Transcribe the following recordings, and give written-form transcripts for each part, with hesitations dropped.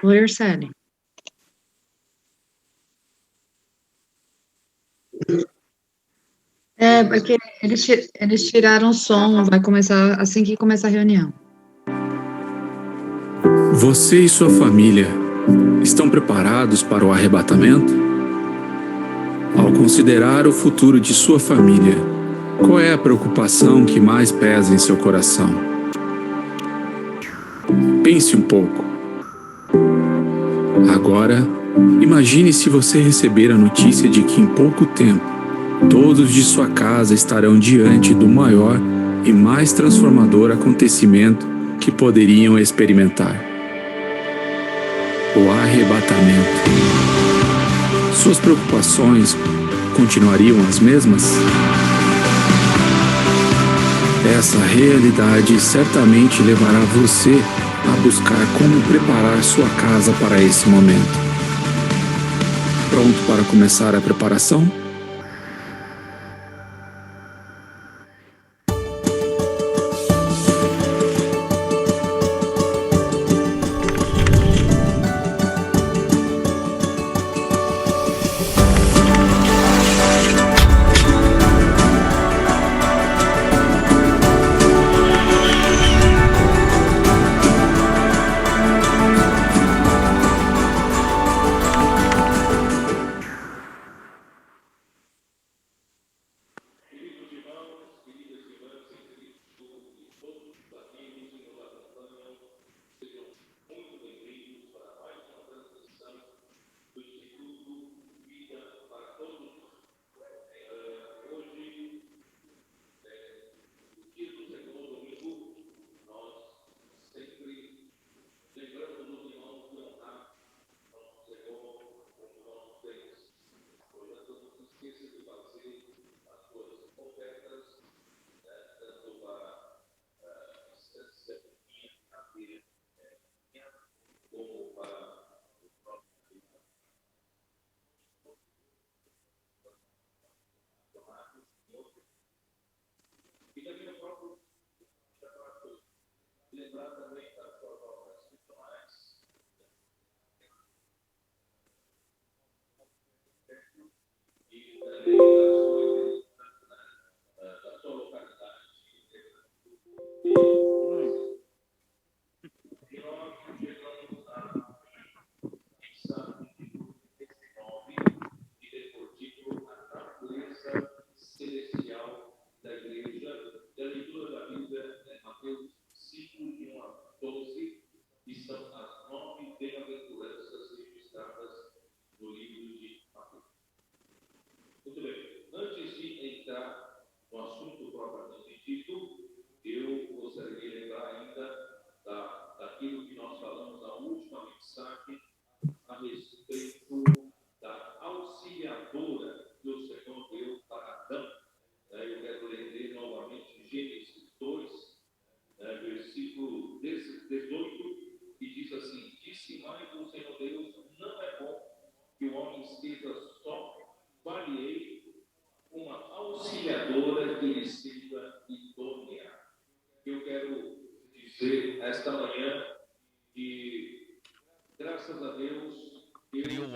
Oi, Arcele. Porque eles tiraram o som, vai começar assim que começar a reunião. Você e sua família estão preparados para o arrebatamento? Ao considerar o futuro de sua família, qual é a preocupação que mais pesa em seu coração? Pense um pouco. Agora, imagine se você receber a notícia de que em pouco tempo, todos de sua casa estarão diante do maior e mais transformador acontecimento que poderiam experimentar: o arrebatamento. Suas preocupações continuariam as mesmas? Essa realidade certamente levará você a buscar como preparar sua casa para esse momento. Pronto para começar a preparação?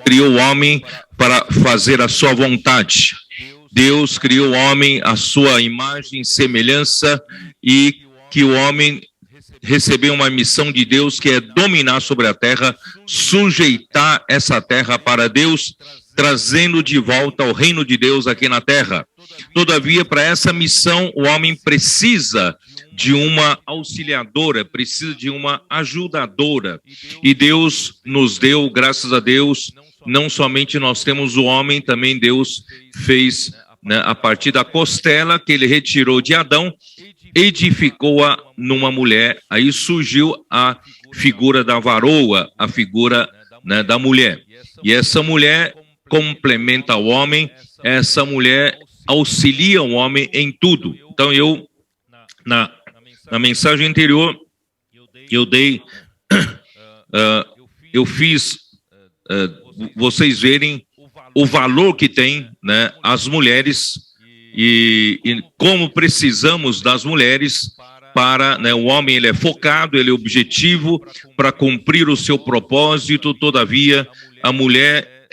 Criou o homem para fazer a sua vontade. Deus criou o homem à sua imagem e semelhança, e que o homem recebeu uma missão de Deus, que é dominar sobre a terra, sujeitar essa terra para Deus, trazendo de volta o reino de Deus aqui na terra. Todavia, para essa missão, o homem precisa de uma auxiliadora, precisa de uma ajudadora. E Deus nos deu, graças a Deus, não somente nós temos o homem, também Deus fez, né, a partir da costela que ele retirou de Adão, edificou-a numa mulher. Aí surgiu a figura da varoa, a figura, né, da mulher. E essa mulher complementa o homem, essa mulher auxilia o homem em tudo. Então eu, na mensagem anterior, eu fiz vocês verem o valor que tem, né, as mulheres, e como precisamos das mulheres para, né, o homem ele é focado, ele é objetivo para cumprir o seu propósito, todavia a mulher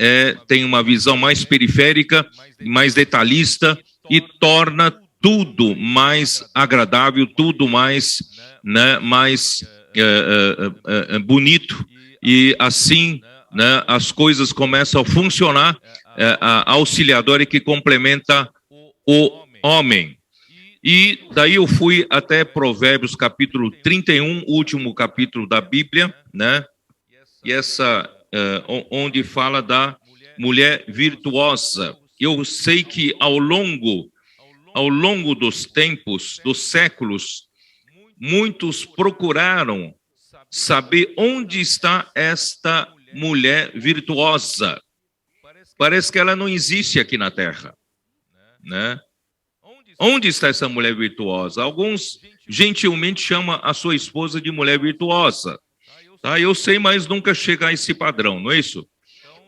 tem uma visão mais periférica, mais detalhista e torna tudo mais agradável, tudo mais, né, mais bonito, e assim, né, as coisas começam a funcionar, a auxiliadora que complementa o homem. E daí eu fui até Provérbios capítulo 31, último capítulo da Bíblia, né? E essa, onde fala da mulher virtuosa. Eu sei que ao longo dos tempos, dos séculos, muitos procuraram saber onde está esta mulher virtuosa. Parece que ela não existe aqui na Terra, né? Onde está essa mulher virtuosa? Alguns gentilmente chamam a sua esposa de mulher virtuosa. Tá? Eu sei, mas nunca chega a esse padrão, não é isso?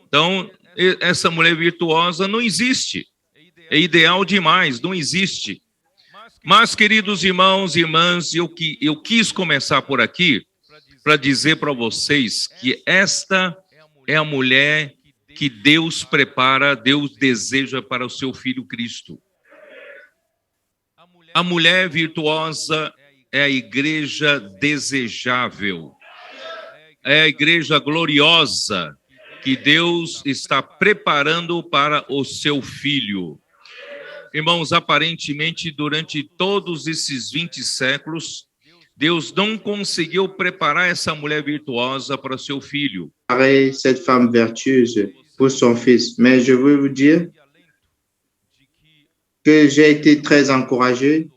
Então, essa mulher virtuosa não existe. É ideal demais, não existe. Mas, queridos irmãos e irmãs, eu quis começar por aqui para dizer para vocês que esta é a mulher que Deus prepara, Deus deseja para o seu Filho Cristo. A mulher virtuosa é a igreja desejável, é a igreja gloriosa que Deus está preparando para o seu Filho. Irmãos, aparentemente, durante todos esses 20 séculos, Deus não conseguiu preparar essa mulher virtuosa para o seu Filho. Cette femme vertueuse pour son fils. Mais je veux vous dire que j'ai été très encouragé,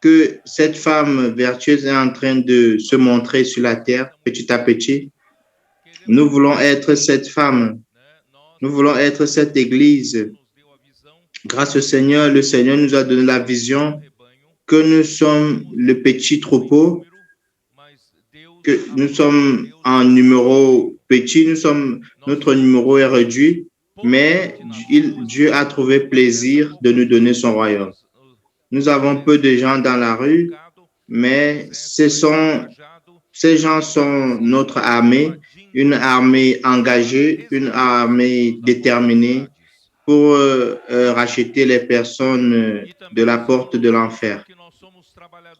que cette femme vertueuse est en train de se montrer sur la terre petit à petit. Nous voulons être cette femme, nous voulons être cette église. Grâce au Seigneur, le Seigneur nous a donné la vision que nous sommes le petit troupeau, que nous sommes en numéro petit, notre numéro est réduit, mais Dieu a trouvé plaisir de nous donner son royaume. Nous avons peu de gens dans la rue, mais ces gens sont notre armée, une armée engagée, une armée déterminée pour racheter les personnes de la porte de l'enfer.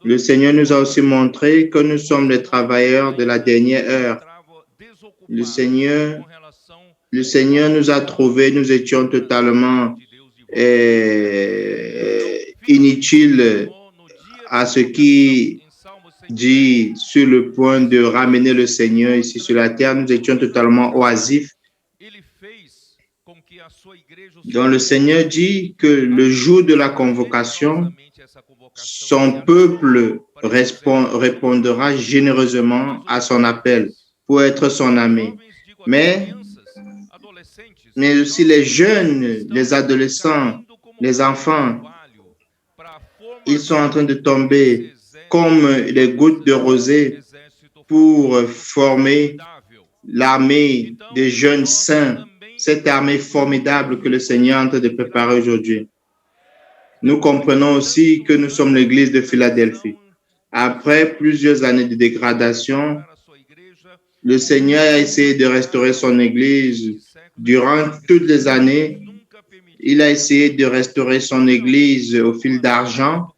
Le Seigneur nous a aussi montré que nous sommes les travailleurs de la dernière heure. Le Seigneur nous a trouvés, nous étions totalement inutiles à ce qui dit sur le point de ramener le Seigneur ici sur la terre. Nous étions totalement oisifs. Donc le Seigneur dit que le jour de la convocation, son peuple répondra généreusement à son appel pour être son ami. Mais aussi les jeunes, les adolescents, les enfants, ils sont en train de tomber comme les gouttes de rosée pour former l'armée des jeunes saints, cette armée formidable que le Seigneur est en train de préparer aujourd'hui. Nous comprenons aussi que nous sommes l'église de Philadelphie. Après plusieurs années de dégradation, le Seigneur a essayé de restaurer son église durant toutes les années. Il a essayé de restaurer son église au fil d'argent.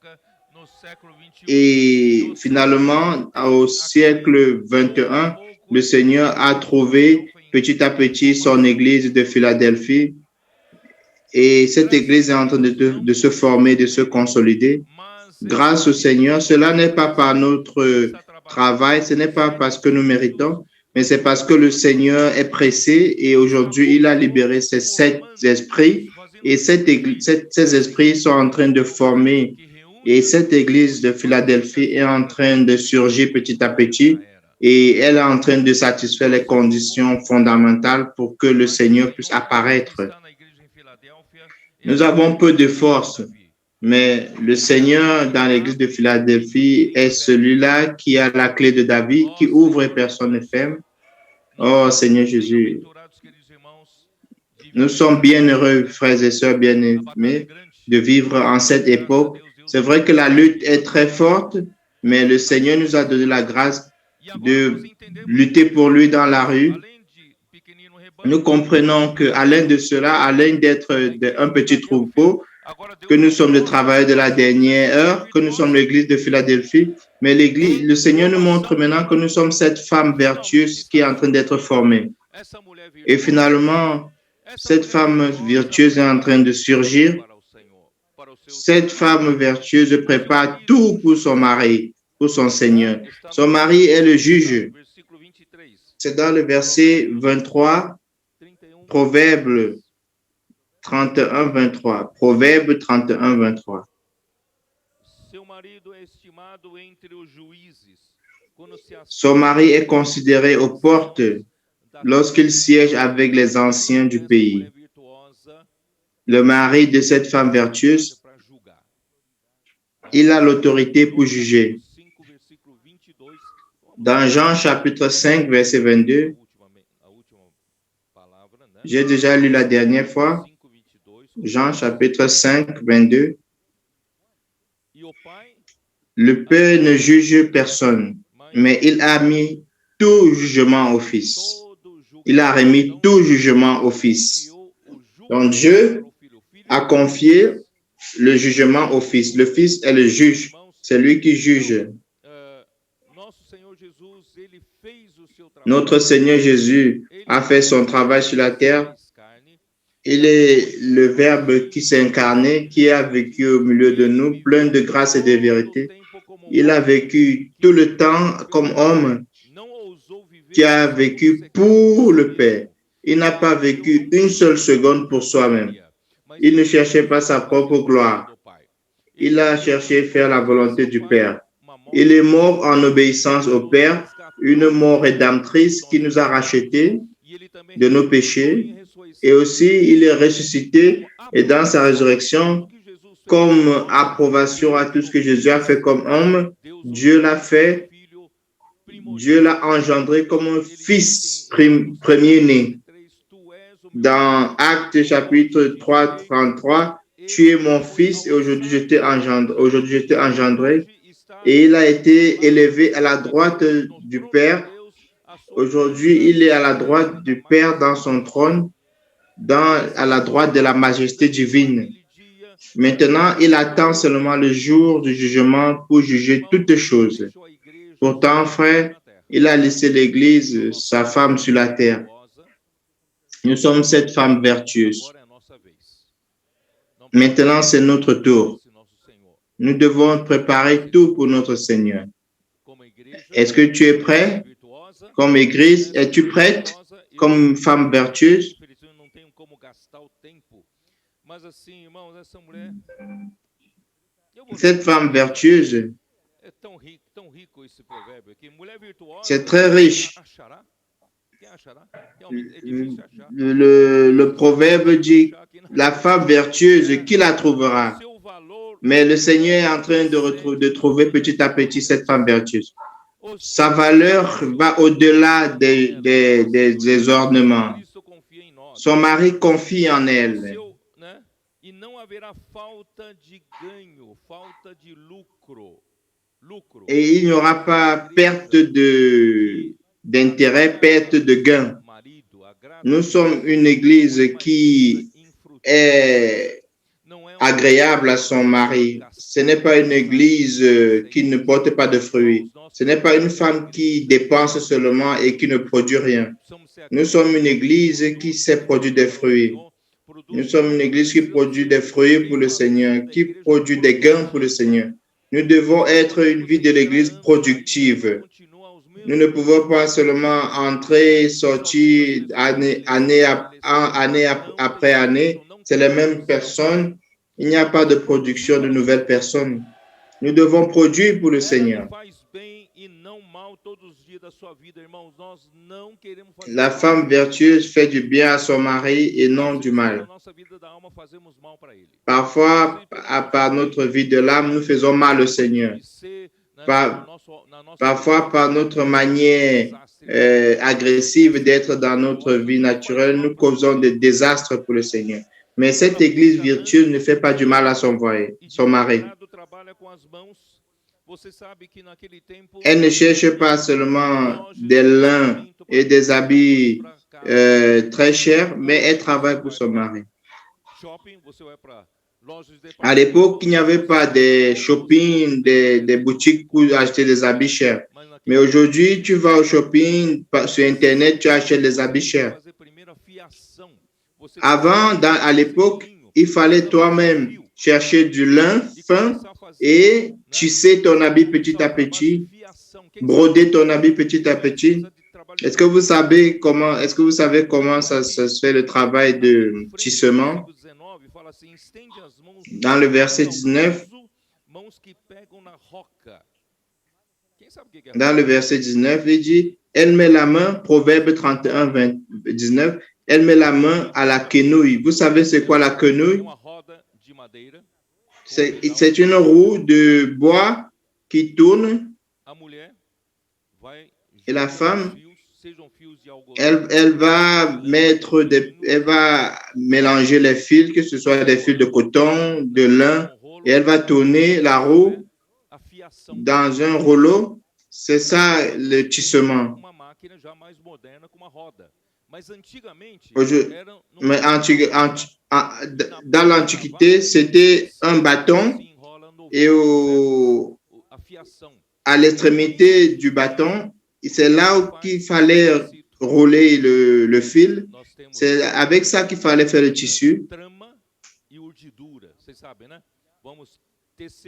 Et finalement, au siècle 21, le Seigneur a trouvé petit à petit son église de Philadelphie. Et cette église est en train de se former, de se consolider. Grâce au Seigneur, cela n'est pas par notre travail, ce n'est pas parce que nous méritons, mais c'est parce que le Seigneur est pressé et aujourd'hui, il a libéré ces 7 esprits et ces esprits sont en train de former. Et cette église de Philadelphie est en train de surgir petit à petit et elle est en train de satisfaire les conditions fondamentales pour que le Seigneur puisse apparaître. Nous avons peu de force, mais le Seigneur dans l'église de Philadelphie est celui-là qui a la clé de David, qui ouvre et personne ne ferme. Oh Seigneur Jésus, nous sommes bien heureux, frères et sœurs bien-aimés, de vivre en cette époque. C'est vrai que la lutte est très forte, mais le Seigneur nous a donné la grâce de lutter pour lui dans la rue. Nous comprenons qu'à l'un de cela, à l'un d'être un petit troupeau, que nous sommes les travailleurs de la dernière heure, que nous sommes l'église de Philadelphie, mais l'église, le Seigneur nous montre maintenant que nous sommes cette femme vertueuse qui est en train d'être formée. Et finalement, cette femme vertueuse est en train de surgir. Cette femme vertueuse prépare tout pour son mari, pour son Seigneur. Son mari est le juge. C'est dans le verset 23, Proverbe 31, 23. Proverbe 31, 23. Son mari est considéré aux portes lorsqu'il siège avec les anciens du pays. Le mari de cette femme vertueuse, il a l'autorité pour juger. Dans Jean chapitre 5, verset 22, j'ai déjà lu la dernière fois, Jean chapitre 5, 22, le Père ne juge personne, mais il a mis tout jugement au Fils. Il a remis tout jugement au Fils. Donc Dieu a confié le jugement au Fils. Le Fils est le juge, c'est lui qui juge. Notre Seigneur Jésus a fait son travail sur la terre. Il est le Verbe qui s'est incarné, qui a vécu au milieu de nous, plein de grâce et de vérité. Il a vécu tout le temps comme homme, qui a vécu pour le Père. Il n'a pas vécu une seule seconde pour soi-même. Il ne cherchait pas sa propre gloire. Il a cherché à faire la volonté du Père. Il est mort en obéissance au Père, une mort rédemptrice qui nous a rachetés de nos péchés. Et aussi, il est ressuscité et dans sa résurrection, comme approbation à tout ce que Jésus a fait comme homme, Dieu l'a fait, Dieu l'a engendré comme un fils premier-né. Dans Actes chapitre 3, 33, tu es mon fils et aujourd'hui je t'ai engendré. Et il a été élevé à la droite du Père. Aujourd'hui, il est à la droite du Père dans son trône, à la droite de la majesté divine. Maintenant, il attend seulement le jour du jugement pour juger toutes choses. Pourtant, frère, il a laissé l'Église, sa femme sur la terre. Nous sommes cette femme vertueuse. Maintenant, c'est notre tour. Nous devons préparer tout pour notre Seigneur. Est-ce que tu es prêt? Comme Église, es-tu prête? Comme femme vertueuse? Cette femme vertueuse, c'est très riche. Le proverbe dit, la femme vertueuse, qui la trouvera? Mais le Seigneur est en train de trouver petit à petit cette femme vertueuse. Sa valeur va au-delà des ornements. Son mari confie en elle. Et il n'y aura pas perte d'intérêt, perte de gain. Nous sommes une église qui est agréable à son mari. Ce n'est pas une église qui ne porte pas de fruits. Ce n'est pas une femme qui dépense seulement et qui ne produit rien. Nous sommes une église qui sait produire des fruits. Nous sommes une église qui produit des fruits pour le Seigneur, qui produit des gains pour le Seigneur. Nous devons être une vie de l'église productive. Nous ne pouvons pas seulement entrer, sortir année après année. C'est les mêmes personnes. Il n'y a pas de production de nouvelles personnes. Nous devons produire pour le Seigneur. La femme vertueuse fait du bien à son mari et non du mal. Parfois, par notre vie de l'âme, nous faisons mal au Seigneur. Parfois, par notre manière agressive d'être dans notre vie naturelle, nous causons des désastres pour le Seigneur. Mais cette église vertueuse ne fait pas du mal à son mari. Elle ne cherche pas seulement des lins et des habits très chers, mais elle travaille pour son mari. À l'époque, il n'y avait pas de shopping, des boutiques pour acheter des habits chers. Mais aujourd'hui, tu vas au shopping sur Internet, tu achètes des habits chers. Avant, à l'époque, il fallait toi-même chercher du lin fin et tisser ton habit petit à petit, broder ton habit petit à petit. Est-ce que vous savez comment ça se fait le travail de tissement? Dans le verset 19, il dit, elle met la main, Proverbe 31, 19, elle met la main à la quenouille. Vous savez c'est quoi la quenouille? C'est une roue de bois qui tourne et la femme, elle va mélanger les fils, que ce soit des fils de coton, de lin, et elle va tourner la roue dans un rouleau. C'est ça le tissement. Dans l'Antiquité, c'était un bâton et à l'extrémité du bâton, c'est là où il fallait rouler le fil. C'est avec ça qu'il fallait faire le tissu.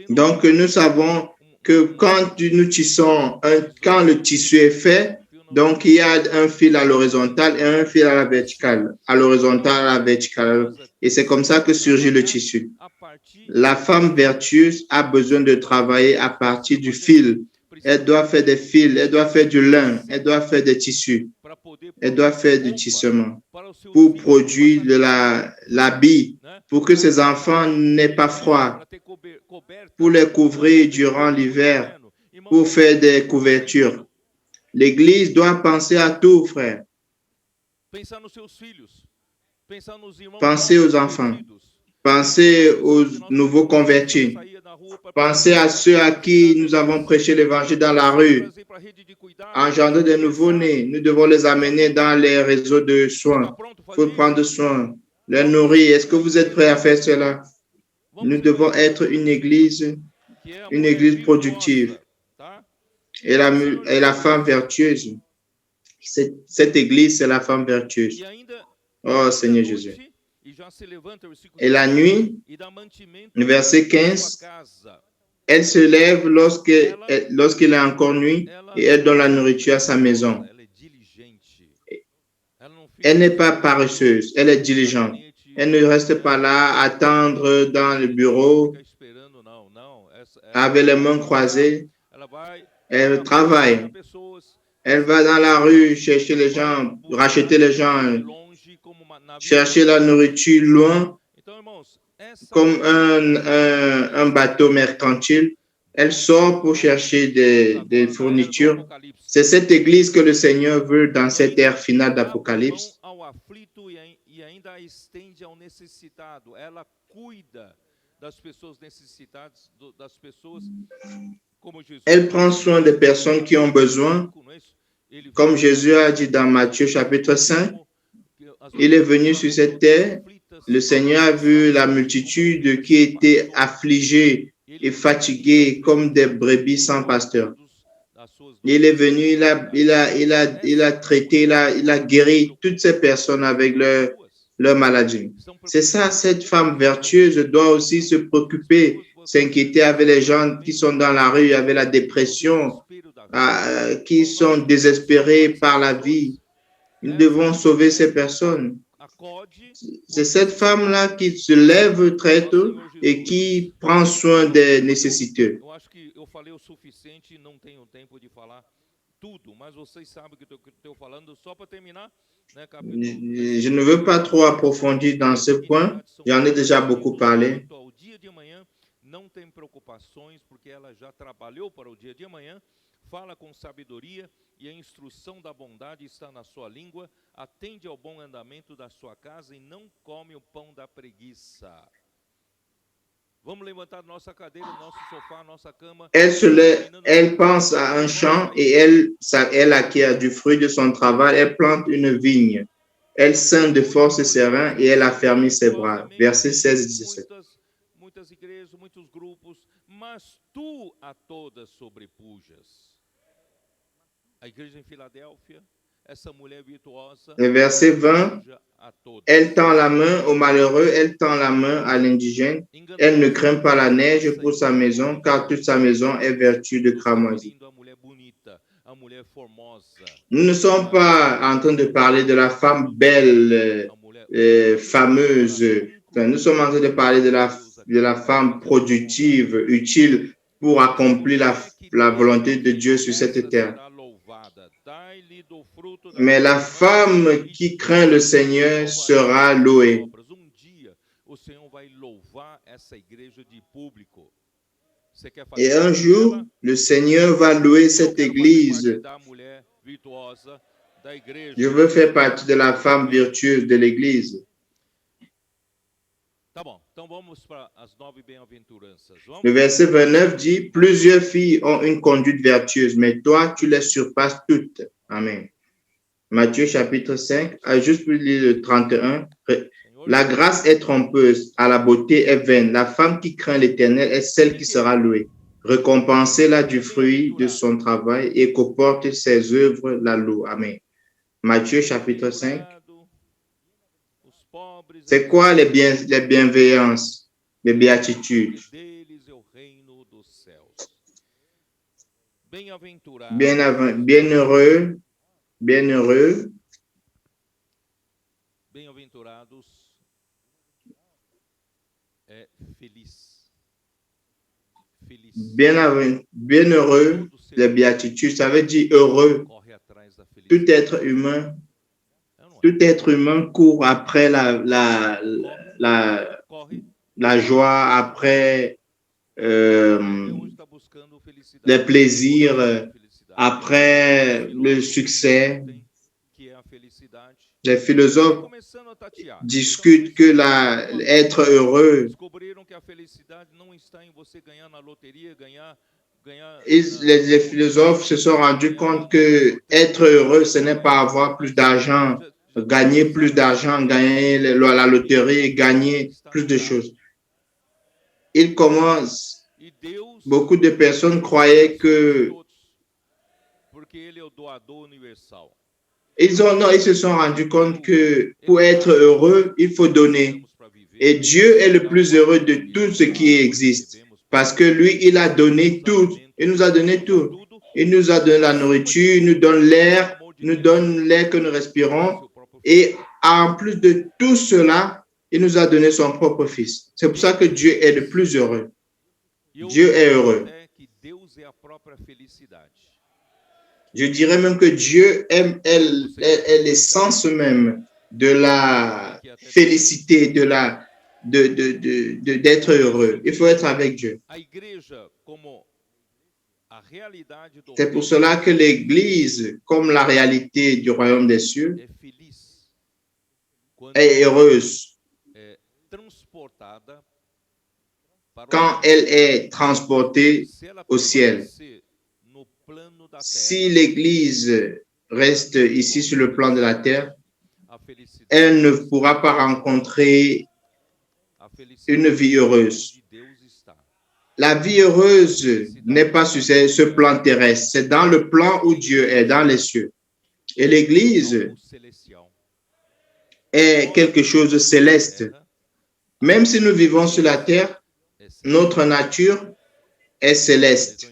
Donc, nous savons que quand nous tissons, quand le tissu est fait, donc il y a un fil à l'horizontale et un fil à la verticale, à l'horizontale, à la verticale. Et c'est comme ça que surgit le tissu. La femme vertueuse a besoin de travailler à partir du fil. Elle doit faire des fils, elle doit faire du lin, elle doit faire des tissus, elle doit faire du tissement pour produire de l'habit, pour que ses enfants n'aient pas froid, pour les couvrir durant l'hiver, pour faire des couvertures. L'Église doit penser à tout, frère. Pensez aux enfants. Pensez aux nouveaux convertis. Pensez à ceux à qui nous avons prêché l'évangile dans la rue. Engendrer des nouveaux-nés, nous devons les amener dans les réseaux de soins. Il faut prendre soin, les nourrir. Est-ce que vous êtes prêts à faire cela? Nous devons être une église productive. Et la femme vertueuse. Cette église, c'est la femme vertueuse. Oh Seigneur Jésus. Et la nuit, le verset 15, elle se lève lorsqu'il est encore nuit et elle donne la nourriture à sa maison. Elle n'est pas paresseuse, elle est diligente. Elle ne reste pas là à attendre dans le bureau avec les mains croisées. Elle travaille. Elle va dans la rue chercher les gens, racheter les gens, chercher la nourriture loin, comme un bateau mercantile. Elle sort pour chercher des fournitures. C'est cette église que le Seigneur veut dans cette ère finale d'Apocalypse. Elle prend soin des personnes qui ont besoin. Comme Jésus a dit dans Matthieu chapitre 5, il est venu sur cette terre. Le Seigneur a vu la multitude qui était affligée et fatiguée comme des brebis sans pasteur. Il est venu, il a traité, il a guéri toutes ces personnes avec leur maladie. C'est ça, cette femme vertueuse doit aussi se préoccuper, s'inquiéter avec les gens qui sont dans la rue, avec la dépression, qui sont désespérés par la vie. Nous devons sauver ces personnes. C'est cette femme-là qui se lève très tôt et qui prend soin des nécessiteux. Je ne veux pas trop approfondir dans ce point. J'en ai déjà beaucoup parlé. Fala com sabedoria e a instrução da bondade está na sua língua. Atende ao bom andamento da sua casa e não come o pão da preguiça. Vamos levantar nossa cadeira, nosso sofá, nossa cama. Elle pense à un champ et elle acquiert du fruit de son travail. Elle plante une vigne. Elle ceint de force ses reins et elle affermit ses bras. Versets 16 et 17. Muitas igrejas, muitos grupos, mas tu a todas sobrepujas. A igreja em Filadélfia, essa mulher virtuosa, Le verset 20, elle tend la main au malheureux, elle tend la main à l'indigène. Elle ne craint pas la neige pour sa maison, car toute sa maison est vertu de cramoisi. Nous ne sommes pas en train de parler de la femme belle, fameuse. Enfin, nous sommes en train de parler de la femme productive, utile pour accomplir la volonté de Dieu sur cette terre. Mais la femme qui craint le Seigneur sera louée. Et un jour, le Seigneur va louer cette église. Je veux faire partie de la femme virtueuse de l'église. Le verset 29 dit, plusieurs filles ont une conduite vertueuse, mais toi, tu les surpasses toutes. Amen. Matthieu chapitre 5, juste pour lire le 31. La grâce est trompeuse, à la beauté est vaine. La femme qui craint l'Éternel est celle qui sera louée. Récompensez-la du fruit de son travail et qu'au porte ses œuvres la loue. Amen. Matthieu chapitre 5. C'est quoi les bienveillances, les béatitudes? Bienheureux. Bem-aventurados é feliz. Bienheureux, les béatitudes, ça veut dire heureux. Tout être humain court après la joie, après les plaisirs, après le succès. Les philosophes discutent que être heureux, les philosophes se sont rendus compte que être heureux, ce n'est pas avoir plus d'argent, gagner plus d'argent, gagner la loterie, gagner plus de choses. Ils commencent, beaucoup de personnes croyaient que ils se sont rendus compte que pour être heureux, il faut donner. Et Dieu est le plus heureux de tout ce qui existe. Parce que lui, il a donné tout. Il nous a donné tout. Il nous a donné la nourriture, il nous donne l'air que nous respirons. Et en plus de tout cela, il nous a donné son propre Fils. C'est pour ça que Dieu est le plus heureux. Dieu est heureux. Je dirais même que Dieu est l'essence même de la félicité, d'être heureux. Il faut être avec Dieu. C'est pour cela que l'Église, comme la réalité du royaume des cieux, est heureuse quand elle est transportée au ciel. Si l'Église reste ici sur le plan de la terre, elle ne pourra pas rencontrer une vie heureuse. La vie heureuse n'est pas sur ce plan terrestre, c'est dans le plan où Dieu est, dans les cieux. Et l'Église est quelque chose de céleste. Même si nous vivons sur la terre, notre nature est céleste.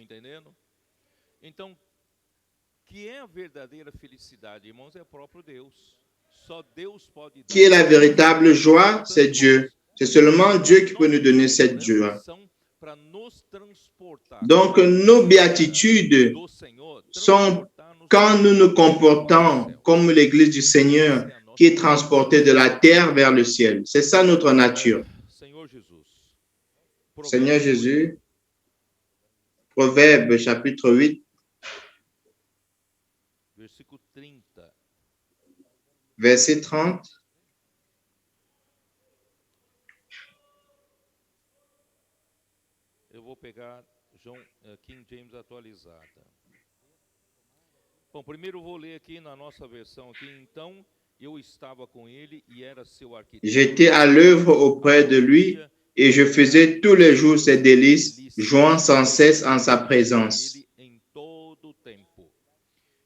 Qui est la véritable joie? C'est Dieu. C'est seulement Dieu qui peut nous donner cette joie. Donc, nos béatitudes sont quand nous nous comportons comme l'Église du Seigneur qui est transportée de la terre vers le ciel. C'est ça notre nature. Seigneur Jésus, Proverbe chapitre 8, verset 30. eu vou pegar King James atualizada. Bom, primeiro eu vou ler aqui na nossa versão aqui. Então, eu estava com ele e era seu arquiteto. J'étais à l'œuvre auprès de lui et je faisais tous les jours ses délices, jouant sans cesse en sa présence. Ele em todo o tempo.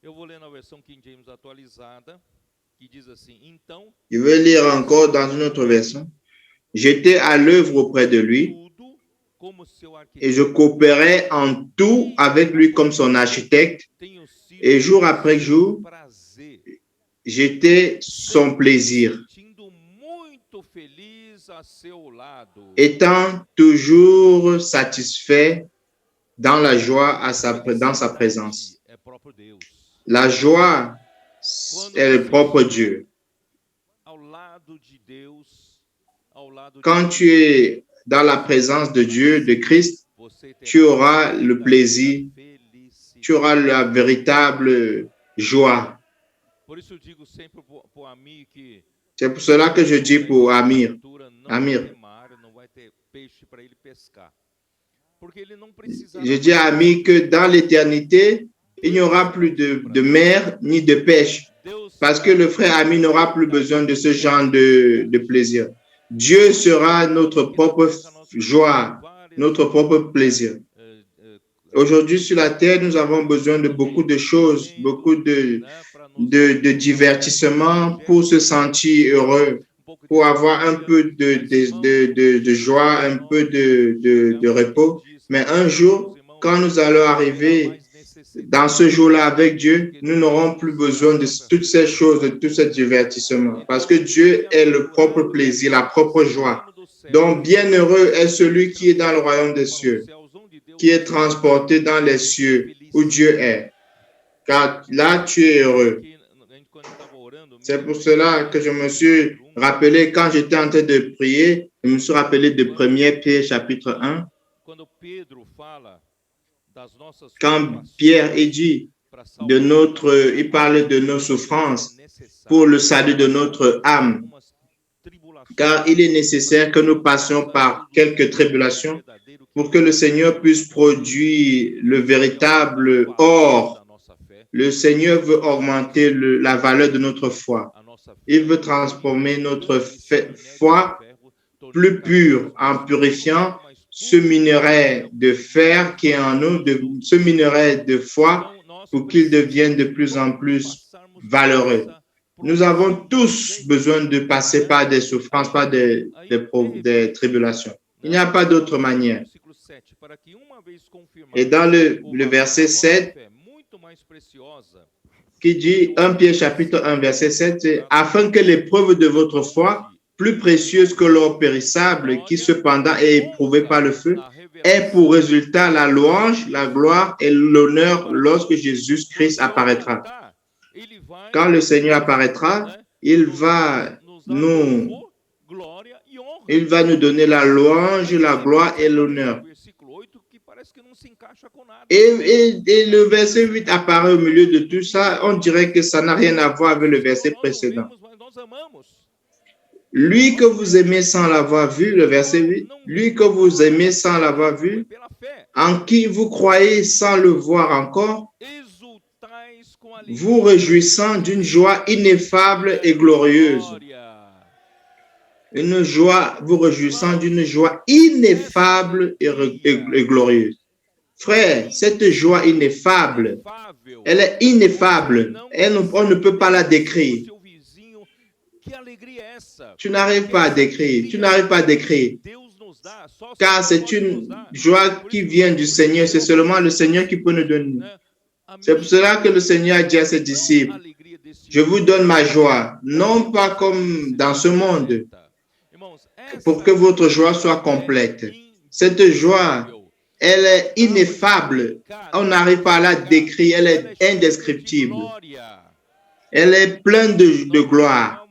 Eu vou ler na versão King James atualizada, que diz assim: então, Je vais lire encore dans une autre version. J'étais à l'œuvre auprès de lui tudo como seu et je arquiteto. coopérais en tout avec lui comme son architecte. Tenho sido Et jour après jour, prazer, j'étais son plaisir, sentindo muito feliz a seu lado. étant toujours satisfait dans la joie dans sa présence. É próprio Deus. La joie est le propre Dieu. Ao lado de Deus, ao lado Quand de tu es dans la présence de Dieu, de Christ, você terá tu auras le plaisir, felicidade. tu auras la véritable joie. Por isso eu digo sempre pro Amir que C'est pour cela que je dis pour Amir, não Amir. vai ter mar, não vai ter peixe para ele pescar. Porque ele não precisará je dis à Amir que dans l'éternité, il n'y aura plus de mer ni de pêche, Deus parce que le frère Amir n'aura plus besoin de ce genre de plaisir. Dieu sera notre propre joie, notre propre plaisir. Aujourd'hui, sur la terre, nous avons besoin de beaucoup de choses, beaucoup de divertissement pour se sentir heureux, pour avoir un peu de joie, un peu de repos. Mais un jour, quand nous allons arriver dans ce jour-là avec Dieu, nous n'aurons plus besoin de toutes ces choses, de tout ce divertissement, parce que Dieu est le propre plaisir, la propre joie. Donc, bienheureux est celui qui est dans le royaume des cieux, qui est transporté dans les cieux où Dieu est, car là, tu es heureux. C'est pour cela que je me suis rappelé, quand j'étais en train de prier, je me suis rappelé de 1 Pierre chapitre 1, quand Pierre dit il parle de nos souffrances pour le salut de notre âme, car il est nécessaire que nous passions par quelques tribulations pour que le Seigneur puisse produire le véritable or. Le Seigneur veut augmenter la valeur de notre foi. Il veut transformer notre foi plus pure en purifiant ce minerai de fer qui est en nous, ce minerai de foi, pour qu'il devienne de plus en plus valeureux. Nous avons tous besoin de passer par des souffrances, par des tribulations. Il n'y a pas d'autre manière. Et dans le verset 7, qui dit 1 Pierre chapitre 1 verset 7, afin que l'épreuve de votre foi, plus précieuse que l'or périssable, qui cependant est éprouvé par le feu, ait pour résultat la louange, la gloire et l'honneur lorsque Jésus-Christ apparaîtra. Quand le Seigneur apparaîtra, il va nous donner la louange, la gloire et l'honneur. Et le verset 8 apparaît au milieu de tout ça. On dirait que ça n'a rien à voir avec le verset précédent. Lui que vous aimez sans l'avoir vu, le verset 8, lui que vous aimez sans l'avoir vu, en qui vous croyez sans le voir encore, vous réjouissant d'une joie ineffable et glorieuse. Une joie, vous réjouissant d'une joie ineffable et glorieuse. Frère, cette joie ineffable, elle est ineffable. On ne peut pas la décrire. Tu n'arrives pas à décrire. Tu n'arrives pas à décrire. Car c'est une joie qui vient du Seigneur. C'est seulement le Seigneur qui peut nous donner. C'est pour cela que le Seigneur a dit à ses disciples, je vous donne ma joie, non pas comme dans ce monde, pour que votre joie soit complète. Cette joie, elle est ineffable. On n'arrive pas à la décrire. Elle est indescriptible. Elle est pleine de gloire.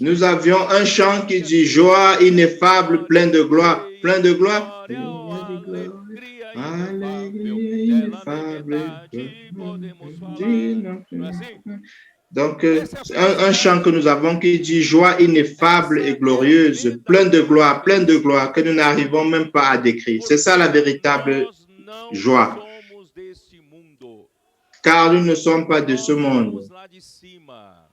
Nous avions un chant qui dit joie ineffable, plein de gloire. Plein de gloire. Donc, un chant que nous avons qui dit joie ineffable et glorieuse, plein de gloire, que nous n'arrivons même pas à décrire. C'est ça la véritable Nós não joie. somos desse mundo. Car nous ne sommes pas de ce Nós monde. somos lá de cima.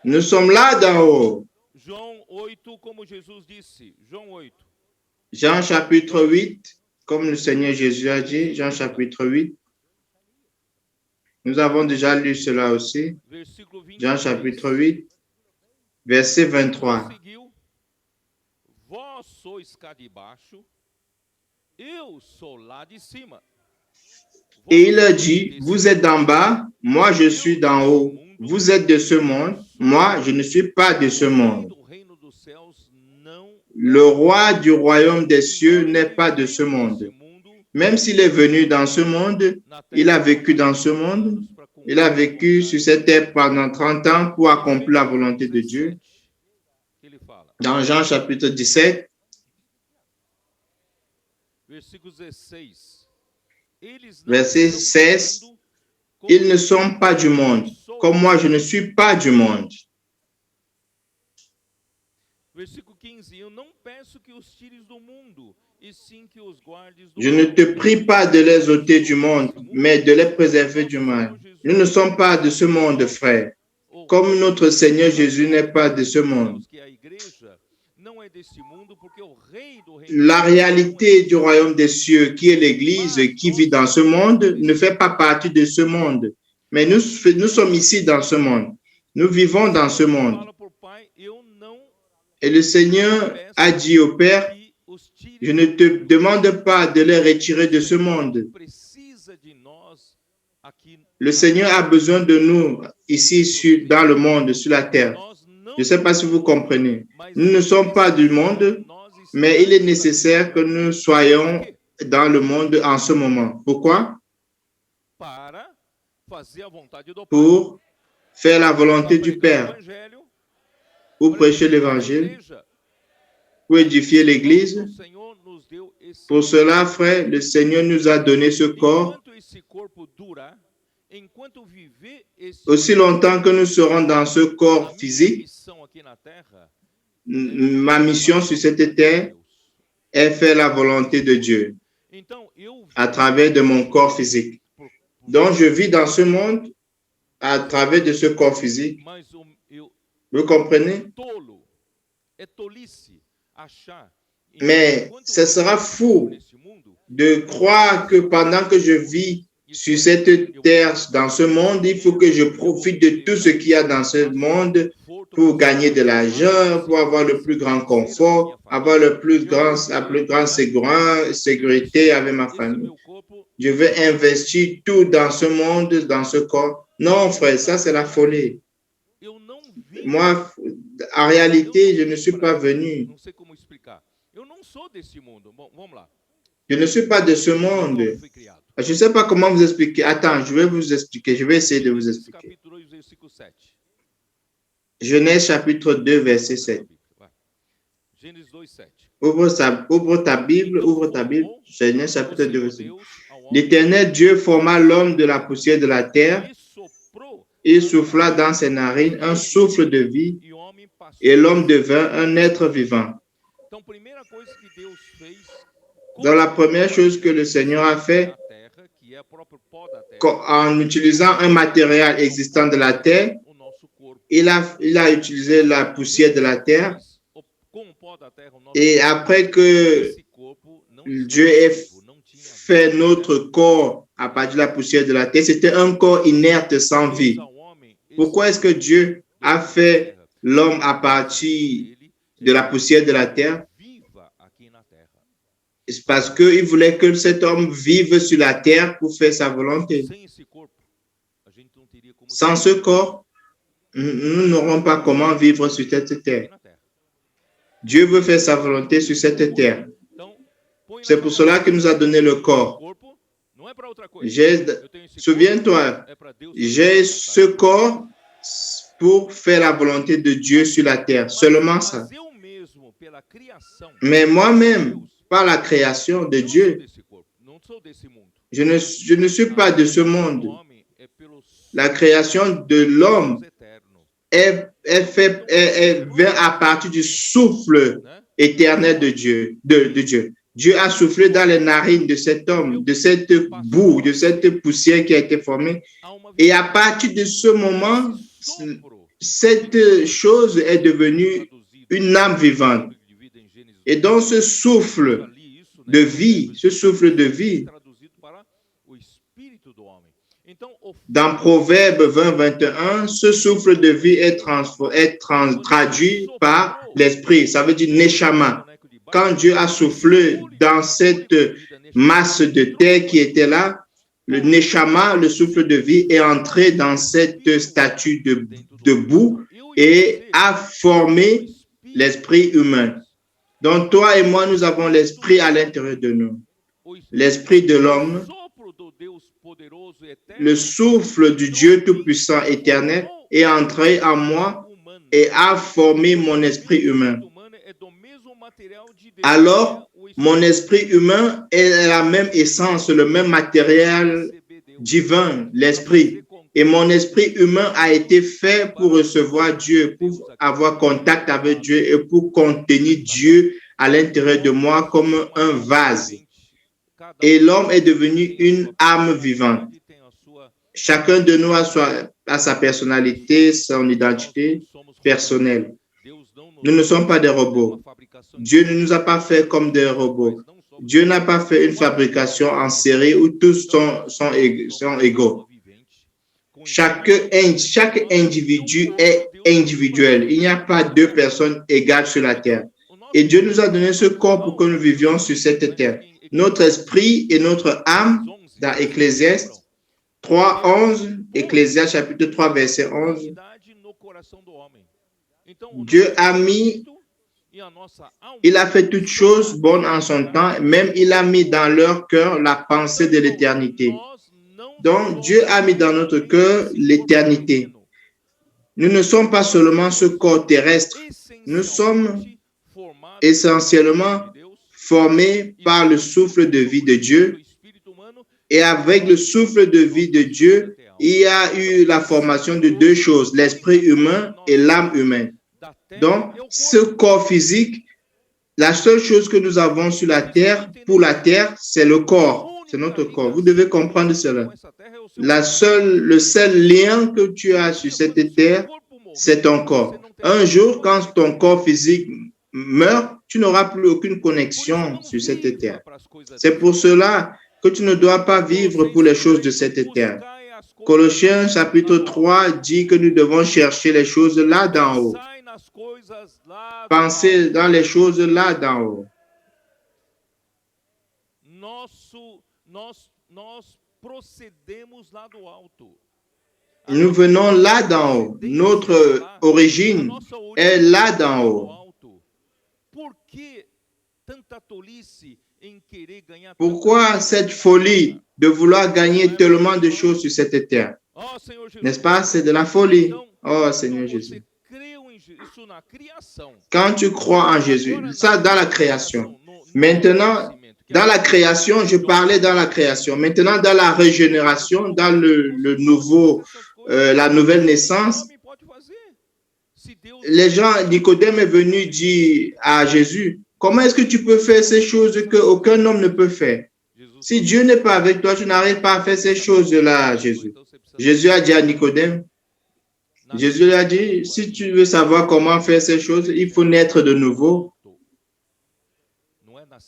Nous sommes là d'en haut. João 8, como Jesus disse. João 8. Jean chapitre 8, comme le Seigneur Jésus a dit, Jean chapitre 8. Nous avons déjà lu cela aussi. Versículo 23. Jean chapitre 8, verset 23. Prosseguiu, vós sois cá de baixo, eu sou lá de cima. Et il a dit, vous êtes d'en bas, moi je suis d'en haut. Vous êtes de ce monde, moi je ne suis pas de ce monde. Le roi du royaume des cieux n'est pas de ce monde. Même s'il est venu dans ce monde, il a vécu dans ce monde, il a vécu sur cette terre pendant 30 ans pour accomplir la volonté de Dieu. Dans Jean chapitre 17, verset 16, ils ne sont pas du monde, comme moi je ne suis pas du monde. Versículo 15, eu não peço que os tires do mundo, e sim que os guardes do Je ne te prie pas de les ôter du monde, mais de les préserver du mal. Nous ne sommes pas de ce monde, frère. Comme notre Seigneur Jésus n'est pas de ce monde. La réalité du royaume des cieux, qui est l'Église, qui vit dans ce monde, ne fait pas partie de ce monde. Mais nous sommes ici dans ce monde. Nous vivons dans ce monde. Et le Seigneur a dit au Père, je ne te demande pas de les retirer de ce monde. Le Seigneur a besoin de nous ici dans le monde, sur la terre. Je ne sais pas si vous comprenez. Nous ne sommes pas du monde, mais il est nécessaire que nous soyons dans le monde en ce moment. Pourquoi? Pour faire la volonté du Père, pour prêcher l'évangile, pour édifier l'Église. Pour cela, frère, le Seigneur nous a donné ce corps. Aussi longtemps que nous serons dans ce corps physique, ma mission sur cette terre est faire la volonté de Dieu à travers de mon corps physique. Donc, je vis dans ce monde à travers de ce corps physique. Vous comprenez? Mais ce sera fou de croire que pendant que je vis sur cette terre, dans ce monde, il faut que je profite de tout ce qu'il y a dans ce monde pour gagner de l'argent, pour avoir le plus grand confort, avoir la plus grande sécurité avec ma famille. Je veux investir tout dans ce monde, dans ce corps. Non, frère, ça c'est la folie. Moi, en réalité, je ne suis pas venu. Je ne suis pas de ce monde. Je ne sais pas comment vous expliquer. Attends, je vais vous expliquer. Je vais essayer de vous expliquer. Genèse chapitre 2, verset 7. Ouvre ta Bible. Genèse chapitre 2, verset 7. L'Éternel Dieu forma l'homme de la poussière de la terre. Il souffla dans ses narines un souffle de vie et l'homme devint un être vivant. Donc, la première chose que le Seigneur a fait, en utilisant un matériel existant de la terre, il a utilisé la poussière de la terre. Et après que Dieu ait fait notre corps à partir de la poussière de la terre, c'était un corps inerte sans vie. Pourquoi est-ce que Dieu a fait l'homme à partir de la poussière de la terre? C'est parce qu'il voulait que cet homme vive sur la terre pour faire sa volonté. Sans ce corps, nous n'aurons pas comment vivre sur cette terre. Dieu veut faire sa volonté sur cette terre. C'est pour cela qu'il nous a donné le corps. Souviens-toi, j'ai ce corps pour faire la volonté de Dieu sur la terre. Seulement ça. Mais moi-même, par la création de Dieu, je ne suis pas de ce monde. La création de l'homme vient à partir du souffle éternel de Dieu, de Dieu. Dieu a soufflé dans les narines de cet homme, de cette boue, de cette poussière qui a été formée. Et à partir de ce moment, cette chose est devenue une âme vivante. Et dans ce souffle de vie, dans Proverbe 20-21, ce souffle de vie est traduit par l'esprit. Ça veut dire Neshama. Quand Dieu a soufflé dans cette masse de terre qui était là, le Neshama, le souffle de vie, est entré dans cette statue de boue et a formé l'esprit humain. Donc toi et moi, nous avons l'esprit à l'intérieur de nous. L'esprit de l'homme, le souffle du Dieu Tout-Puissant éternel est entré en moi et a formé mon esprit humain. Alors, mon esprit humain est la même essence, le même matériel divin, l'esprit. Et mon esprit humain a été fait pour recevoir Dieu, pour avoir contact avec Dieu et pour contenir Dieu à l'intérieur de moi comme un vase. Et l'homme est devenu une âme vivante. Chacun de nous a sa personnalité, son identité personnelle. Nous ne sommes pas des robots. Dieu ne nous a pas fait comme des robots. Dieu n'a pas fait une fabrication en série où tous sont égaux. Chaque individu est individuel. Il n'y a pas deux personnes égales sur la terre. Et Dieu nous a donné ce corps pour que nous vivions sur cette terre. Notre esprit et notre âme, dans Ecclésiaste 3:11, Ecclésiaste chapitre 3, verset 11, Dieu a mis, il a fait toutes choses bonnes en son temps, même il a mis dans leur cœur la pensée de l'éternité. Donc, Dieu a mis dans notre cœur l'éternité. Nous ne sommes pas seulement ce corps terrestre, nous sommes essentiellement formés par le souffle de vie de Dieu. Et avec le souffle de vie de Dieu, il y a eu la formation de deux choses, l'esprit humain et l'âme humaine. Donc, ce corps physique, la seule chose que nous avons sur la terre, pour la terre, c'est le corps. C'est notre corps. Vous devez comprendre cela. Le seul lien que tu as sur cette terre, c'est ton corps. Un jour, quand ton corps physique meurt, tu n'auras plus aucune connexion sur cette terre. C'est pour cela que tu ne dois pas vivre pour les choses de cette terre. Colossiens chapitre 3 dit que nous devons chercher les choses là d'en haut. Penser dans les choses là d'en haut. Nous venons là d'en haut. Notre origine est là d'en haut. Pourquoi cette folie de vouloir gagner tellement de choses sur cette terre? N'est-ce pas? C'est de la folie. Oh Seigneur Jésus. Quand tu crois en Jésus, ça dans la création. Maintenant, dans la création, je parlais dans la création. Maintenant, dans la régénération, dans le nouveau, la nouvelle naissance, les gens, Nicodème est venu dire à Jésus, comment est-ce que tu peux faire ces choses qu'aucun homme ne peut faire? Si Dieu n'est pas avec toi, tu n'arrives pas à faire ces choses-là, Jésus. Jésus a dit à Nicodème, Jésus lui a dit, si tu veux savoir comment faire ces choses, il faut naître de nouveau.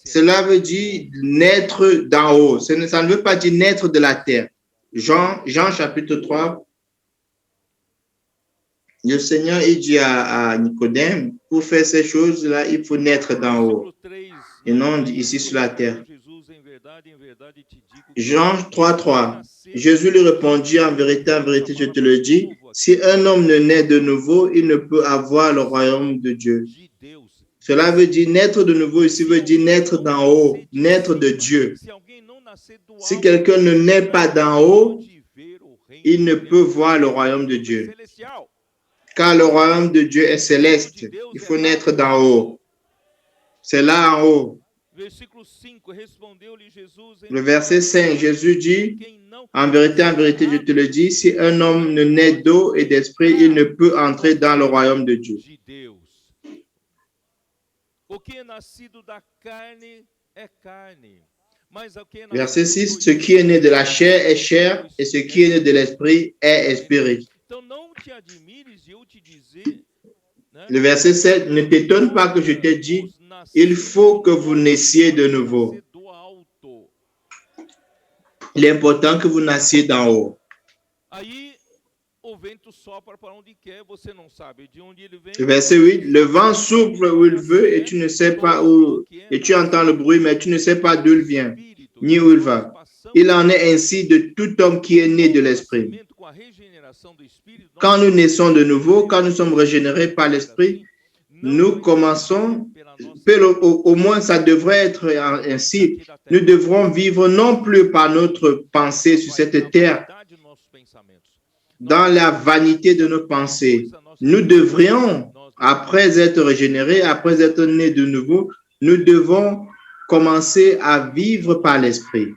Cela veut dire naître d'en haut. Ça ne veut pas dire naître de la terre. Jean chapitre 3, le Seigneur il dit à Nicodème, pour faire ces choses-là, il faut naître d'en haut et non ici sur la terre. Jean 3:3. Jésus lui répondit, en vérité, je te le dis, si un homme ne naît de nouveau, il ne peut avoir le royaume de Dieu. Cela veut dire naître de nouveau, ici veut dire naître d'en haut, naître de Dieu. Si quelqu'un ne naît pas d'en haut, il ne peut voir le royaume de Dieu. Car le royaume de Dieu est céleste. Il faut naître d'en haut. C'est là en haut. Le verset 5, Jésus dit, en vérité, je te le dis, si un homme ne naît d'eau et d'esprit, il ne peut entrer dans le royaume de Dieu. de Deus. O que é nascido da carne é carne. Mas o que é Verset nascido 6, do ce qui est né de la chair est chair, et ce qui est né de l'esprit est esprit. Então não te admires de eu te dizer, né? Le verset 7, ne t'étonne pas que je t'ai dit, il faut que vous naissiez de nouveau. Do alto. Il est important que vous nassiez d'en haut. Aí o vento sopra para onde quer, você não sabe de onde ele vem. Le verset 8, le vent souffle où il veut et tu ne sais pas où, et tu entends le bruit, mais tu ne sais pas d'où il vient, ni où il va. Il en est ainsi de tout homme qui est né de l'esprit. Quand nous naissons de nouveau, quand nous sommes régénérés par l'esprit, nous commençons, au moins ça devrait être ainsi, nous devrons vivre non plus par notre pensée sur cette terre, dans la vanité de nos pensées. Nous devrions, après être régénérés, après être nés de nouveau, nous devons commencer à vivre par l'esprit,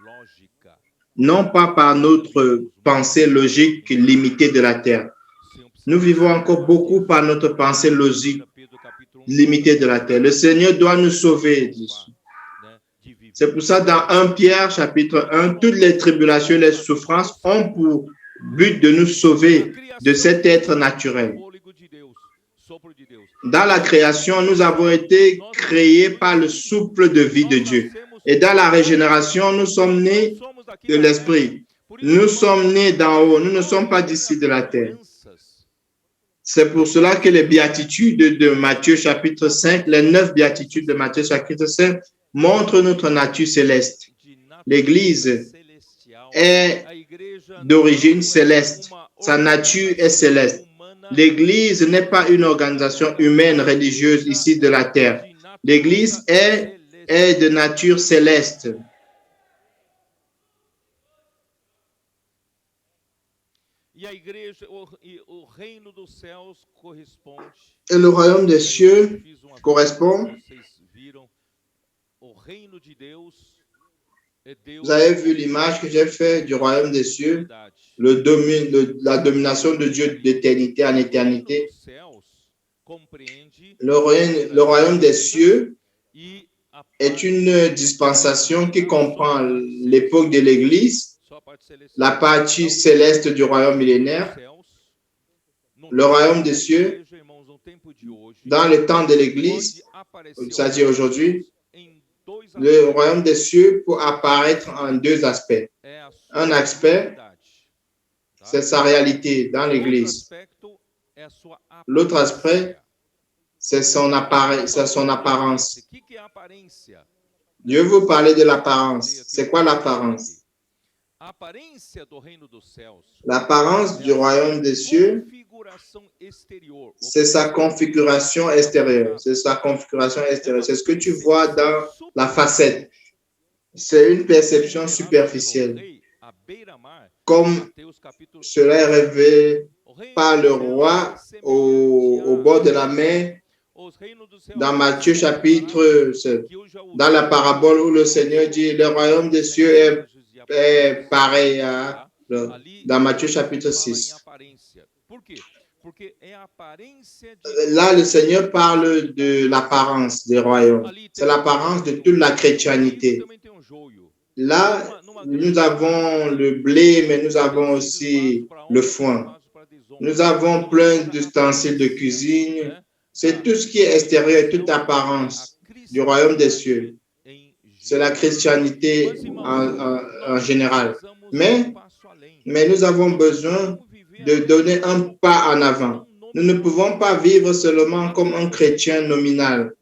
non pas par notre pensée logique limitée de la terre. Nous vivons encore beaucoup par notre pensée logique limitée de la terre. Le Seigneur doit nous sauver. C'est pour ça, dans 1 Pierre, chapitre 1, toutes les tribulations et les souffrances ont pour but de nous sauver de cet être naturel. Dans la création, nous avons été créés par le souffle de vie de Dieu. Et dans la régénération, nous sommes nés de l'esprit. Nous sommes nés d'en haut. Nous ne sommes pas d'ici de la terre. C'est pour cela que les béatitudes de Matthieu chapitre 5, les 9 béatitudes de Matthieu chapitre 5 montrent notre nature céleste. L'Église est d'origine céleste. Sa nature est céleste. L'Église n'est pas une organisation humaine religieuse ici de la terre. L'Église est de nature céleste. Et le royaume des cieux correspond. Vous avez vu l'image que j'ai faite du royaume des cieux, la domination de Dieu d'éternité en éternité. Le royaume des cieux est une dispensation qui comprend l'époque de l'Église, la partie céleste du royaume millénaire, le royaume des cieux, dans le temps de l'Église, c'est-à-dire aujourd'hui, le royaume des cieux peut apparaître en deux aspects. Un aspect, c'est sa réalité dans l'Église. L'autre aspect, c'est son apparence. Dieu veut parler de l'apparence. C'est quoi l'apparence? L'apparence du royaume des cieux, c'est sa configuration extérieure. C'est sa configuration extérieure. C'est ce que tu vois dans la facette. C'est une perception superficielle. Comme cela est révélé par le roi au bord de la mer dans Matthieu chapitre 7, dans la parabole où le Seigneur dit le royaume des cieux est pareil à dans Matthieu chapitre 6. Là, le Seigneur parle de l'apparence des royaumes. C'est l'apparence de toute la chrétienté. Là, nous avons le blé, mais nous avons aussi le foin. Nous avons plein d'ustensiles de cuisine. C'est tout ce qui est extérieur, toute apparence du royaume des cieux. C'est la chrétienté en général. Mais nous avons besoin de donner un pas en avant. Nous ne pouvons pas vivre seulement comme un chrétien nominal.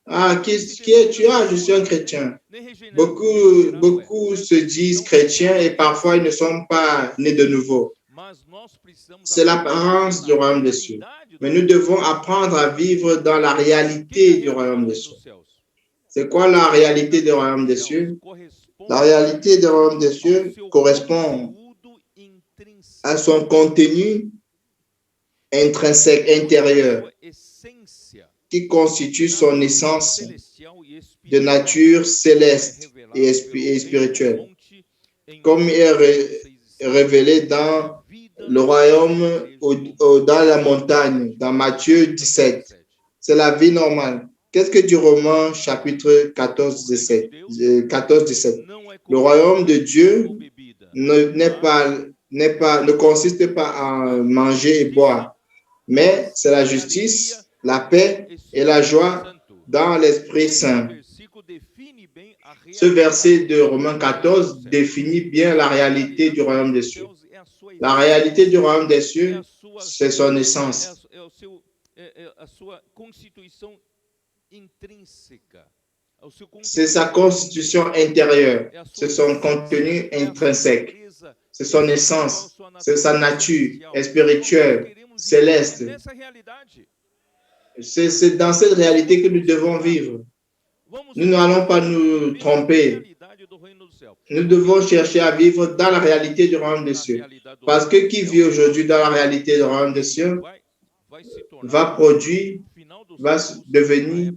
Ah, qui es-tu? Ah, je suis un chrétien. Beaucoup se disent chrétiens et parfois ils ne sont pas nés de nouveau. C'est l'apparence du royaume des cieux. Mais nous devons apprendre à vivre dans la réalité du royaume des cieux. C'est quoi la réalité du royaume des cieux? La réalité du royaume des cieux correspond à son contenu intrinsèque, intérieur, qui constitue son essence de nature céleste et spirituelle. Comme révélé dans le royaume dans la montagne, dans Matthieu 17. C'est la vie normale. Qu'est-ce que dit Romains chapitre 14, 17? Le royaume de Dieu ne consiste pas à manger et boire, mais c'est la justice, la paix et la joie dans l'Esprit Saint. Ce verset de Romains 14 définit bien la réalité du royaume des cieux. La réalité du royaume des cieux, c'est son essence. C'est sa constitution intérieure, c'est son contenu intrinsèque, c'est son essence, c'est sa nature spirituelle, céleste. C'est dans cette réalité que nous devons vivre. Nous n'allons pas nous tromper. Nous devons chercher à vivre dans la réalité du royaume des cieux. Parce que qui vit aujourd'hui dans la réalité du royaume des cieux va produire, va devenir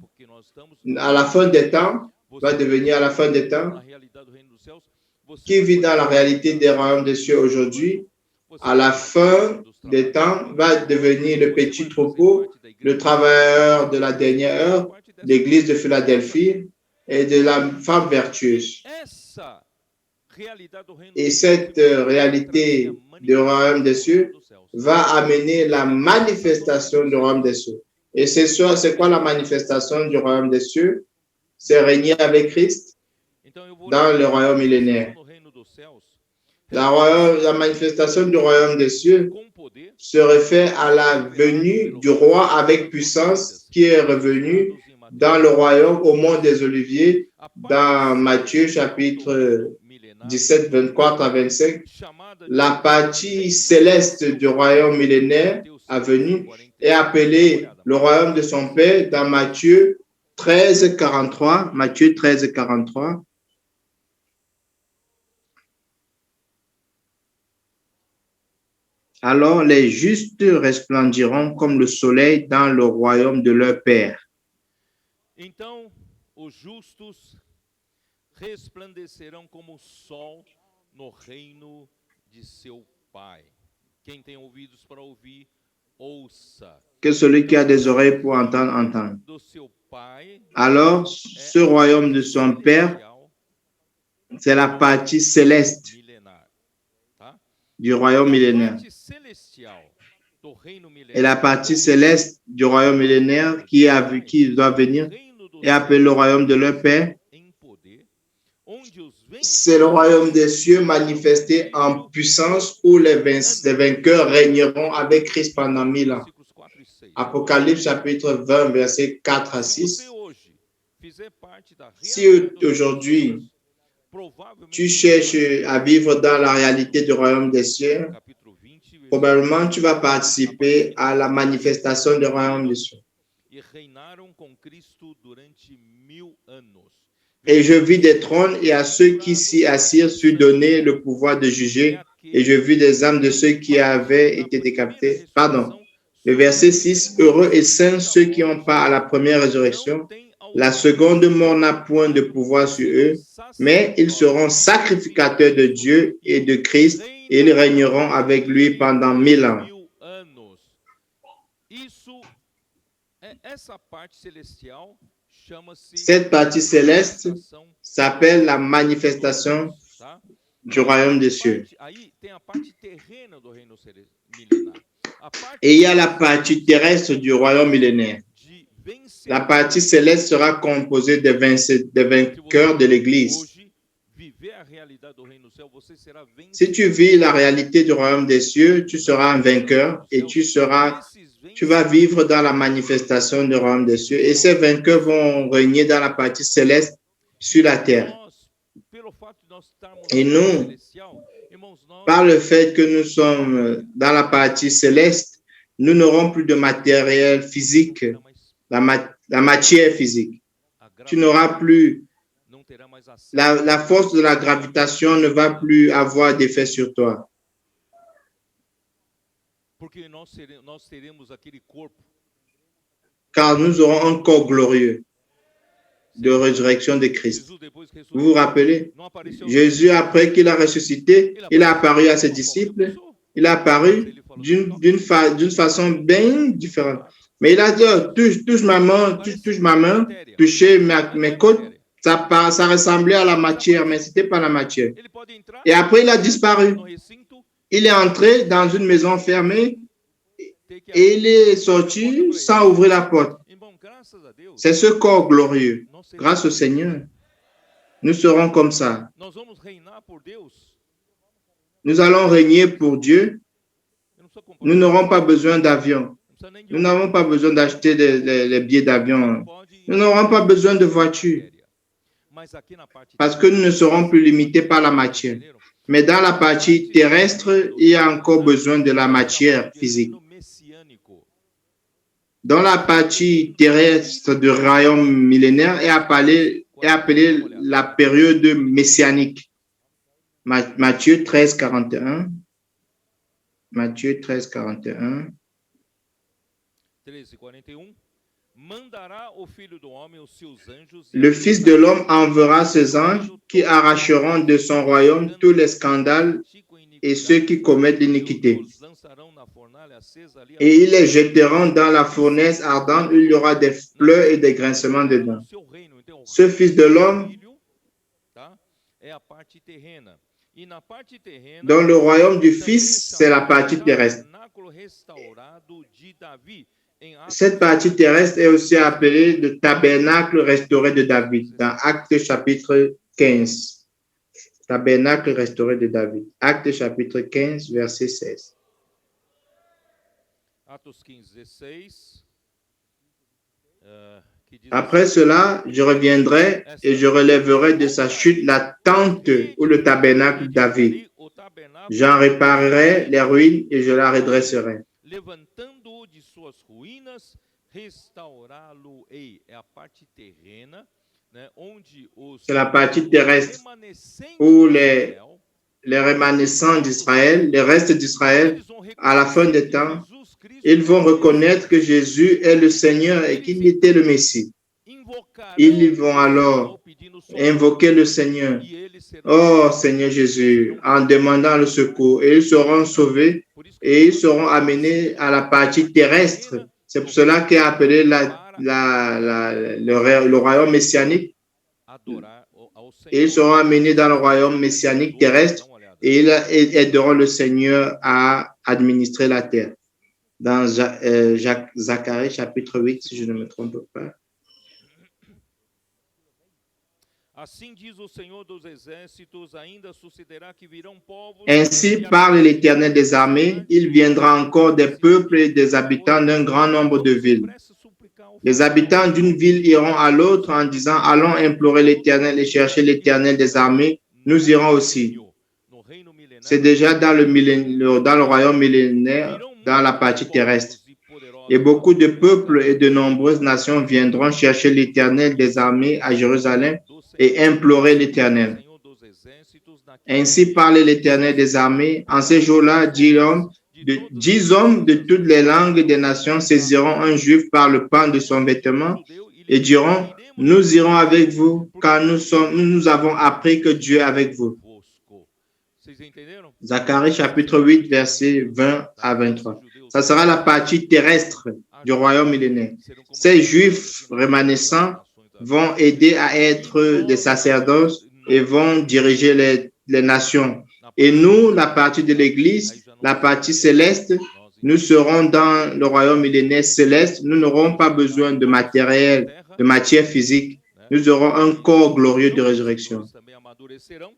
à la fin des temps, qui vit dans la réalité des royaumes des cieux aujourd'hui, à la fin des temps, va devenir le petit troupeau, le travailleur de la dernière heure, l'église de Philadelphie et de la femme vertueuse. Et cette réalité du royaume des cieux va amener la manifestation du royaume des cieux. Et c'est quoi la manifestation du royaume des cieux? C'est régner avec Christ dans le royaume millénaire. La manifestation du royaume des cieux se réfère à la venue du roi avec puissance qui est revenu dans le royaume au mont des Oliviers dans Matthieu chapitre 17, 24 à 25. La partie céleste du royaume millénaire a venu est appelé le royaume de son Père dans Matthieu 13, 43. Matthieu 13, 43. Alors les justes resplendiront comme le soleil dans le royaume de leur Père. Então, os justos resplandecerão como o sol no reino de seu Pai. Quem tem ouvidos para ouvir, ouça. Que celui qui a des oreilles pour entendre, entende. Alors, ce royaume de son Père, c'est la partie céleste du royaume millénaire. Et la partie céleste du royaume millénaire qui doit venir est appelée le royaume de leur Père. C'est le royaume des cieux manifesté en puissance où les vainqueurs régneront avec Christ pendant 1000 ans. Apocalypse chapitre 20, versets 4 à 6. Si aujourd'hui, tu cherches à vivre dans la réalité du royaume des cieux, probablement tu vas participer à la manifestation du royaume des cieux. Et je vis des trônes et à ceux qui s'y assirent fut donné le pouvoir de juger. Et je vis des âmes de ceux qui avaient été décapités. Pardon. Le verset 6. Heureux et saints ceux qui ont part à la première résurrection. La seconde mort n'a point de pouvoir sur eux, mais ils seront sacrificateurs de Dieu et de Christ et ils régneront avec lui pendant 1000 ans. Cette partie céleste s'appelle la manifestation du royaume des cieux. Et il y a la partie terrestre du royaume millénaire. La partie céleste sera composée des vainqueurs de l'Église. Si tu vis la réalité du royaume des cieux, tu seras un vainqueur et tu vas vivre dans la manifestation du royaume des cieux. Et ces vainqueurs vont régner dans la partie céleste sur la terre. Et nous, par le fait que nous sommes dans la partie céleste, nous n'aurons plus de matériel physique, la matière physique. Tu n'auras plus, la force de la gravitation ne va plus avoir d'effet sur toi. Car nous aurons un corps glorieux. de résurrection de Christ. Jesus, depois que Vous vous ressuscitou, rappelez? não apareceu. Jésus, après qu'il a ressuscité, il a apparu à ses Ele disciples. falou, Il a apparu d'une façon bien différente. Mais il a dit, oh, touche ma main, touche ma main, toucher mes côtes. Ça ressemblait à la matière, mais ce n'était pas la matière. ele pode entrar Et après, il a disparu. no recinto, Il est entré dans une maison fermée ter que et il est sorti sans ouvrir la porte. Irmão, graças a Deus, C'est ce corps glorieux. nós seremos- Grâce au Seigneur, nous serons comme ça. nós vamos reinar por Deus. Nous allons régner pour Dieu. Eu não preciso comprar, Nous n'aurons pas besoin d'avion. não precisa nem de Nous n'avons pas besoin d'acheter les billets d'avion. pode Nous n'aurons pas besoin de voiture Mas aqui na parte parce que nous ne serons plus limités par la matière. entenderam? Mais dans la partie terrestre, il y a encore besoin de la matière physique. No messiânico. Dans la partie terrestre du royaume millénaire est appelée la période messianique. Matthieu 13, 41. Matthieu 13, 41. 13:41. Mandará o filho do homem os seus anjos. Le Fils de l'homme enverra ses anges qui arracheront de son royaume tous les scandales et ceux qui commettent l'iniquité. Os lançarão na fornalha acesa ali. Et ils les jetteront dans la fournaise ardente où il y aura des pleurs et des grincements dedans. No seu reino. Então, o Ce Fils de l'homme, filho, tá? É a parte terrena. E na parte terrena, dans le royaume du também Fils, c'est la partie terrestre. tabernáculo restaurado de Davi. Em Atos Cette partie terrestre est aussi appelée le tabernacle restauré de David, dans Actes chapitre 15. Tabernacle restauré de David. Actes chapitre 15, verset 16. Atos 15:16. Que diz Après assim, cela, je reviendrai et je relèverai de sa chute la tente ou le tabernacle de David. o tabernáculo, J'en réparerai les ruines et je la redresserai. levantando-o de suas ruínas, restaurá-lo-ei. É a parte terrena, né, onde os C'est la partie terrestre remanescentes où de les Israël, rémanescents d'Israël, les restes d'Israël, eles vão à la fin des reconhecer temps, que Jesus Cristo ils vont reconnaître que Jésus est le Seigneur et qu'il était le Messie. invocarão Ils vont alors pedindo socorro, invoquer le Seigneur. e eles serão Oh Seigneur Jésus, en demandant le secours. Et ils seront sauvés Por isso que et ils seront amenés à la partie terrestre. C'est pour cela qu'est appelé le royaume messianique. adorar ao Senhor. Et ils seront amenés dans le royaume messianique terrestre Dá uma olhada. et ils aideront le Seigneur à administrer la terre. Dans Zacharie chapitre 8, si je ne me trompe pas. Assim diz o Senhor dos Exércitos, ainda sucederá que virão povos. Ainsi que parle l'Éternel des armées, il viendra encore des peuples et des habitants d'un grand nombre de villes. Presta suplicar ao Les habitants d'une ville iront à l'autre en disant, allons implorer l'Éternel et chercher l'Éternel des armées, nous irons aussi. No reino milenar, C'est déjà dans le royaume millénaire, dans la partie terrestre. Et beaucoup de peuples et de nombreuses nations viendront chercher l'Éternel des armées à Jérusalem et implorer l'Éternel. Ainsi parle l'Éternel des armées. En ces jours-là, 10 hommes de toutes les langues des nations saisiront un juif par le pan de son vêtement et diront, nous irons avec vous, car nous avons appris que Dieu est avec vous. Zacharie chapitre 8, versets 20 à 23. Ça sera la partie terrestre du royaume millénaire. Ces juifs rémanescents vont aider à être des sacerdotes et vont diriger les nations. Et nous, la partie de l'Église, la partie céleste, nous serons dans le royaume millénaire céleste. Nous n'aurons pas besoin de matériel, de matière physique. Nous aurons un corps glorieux de résurrection. também amadurecerão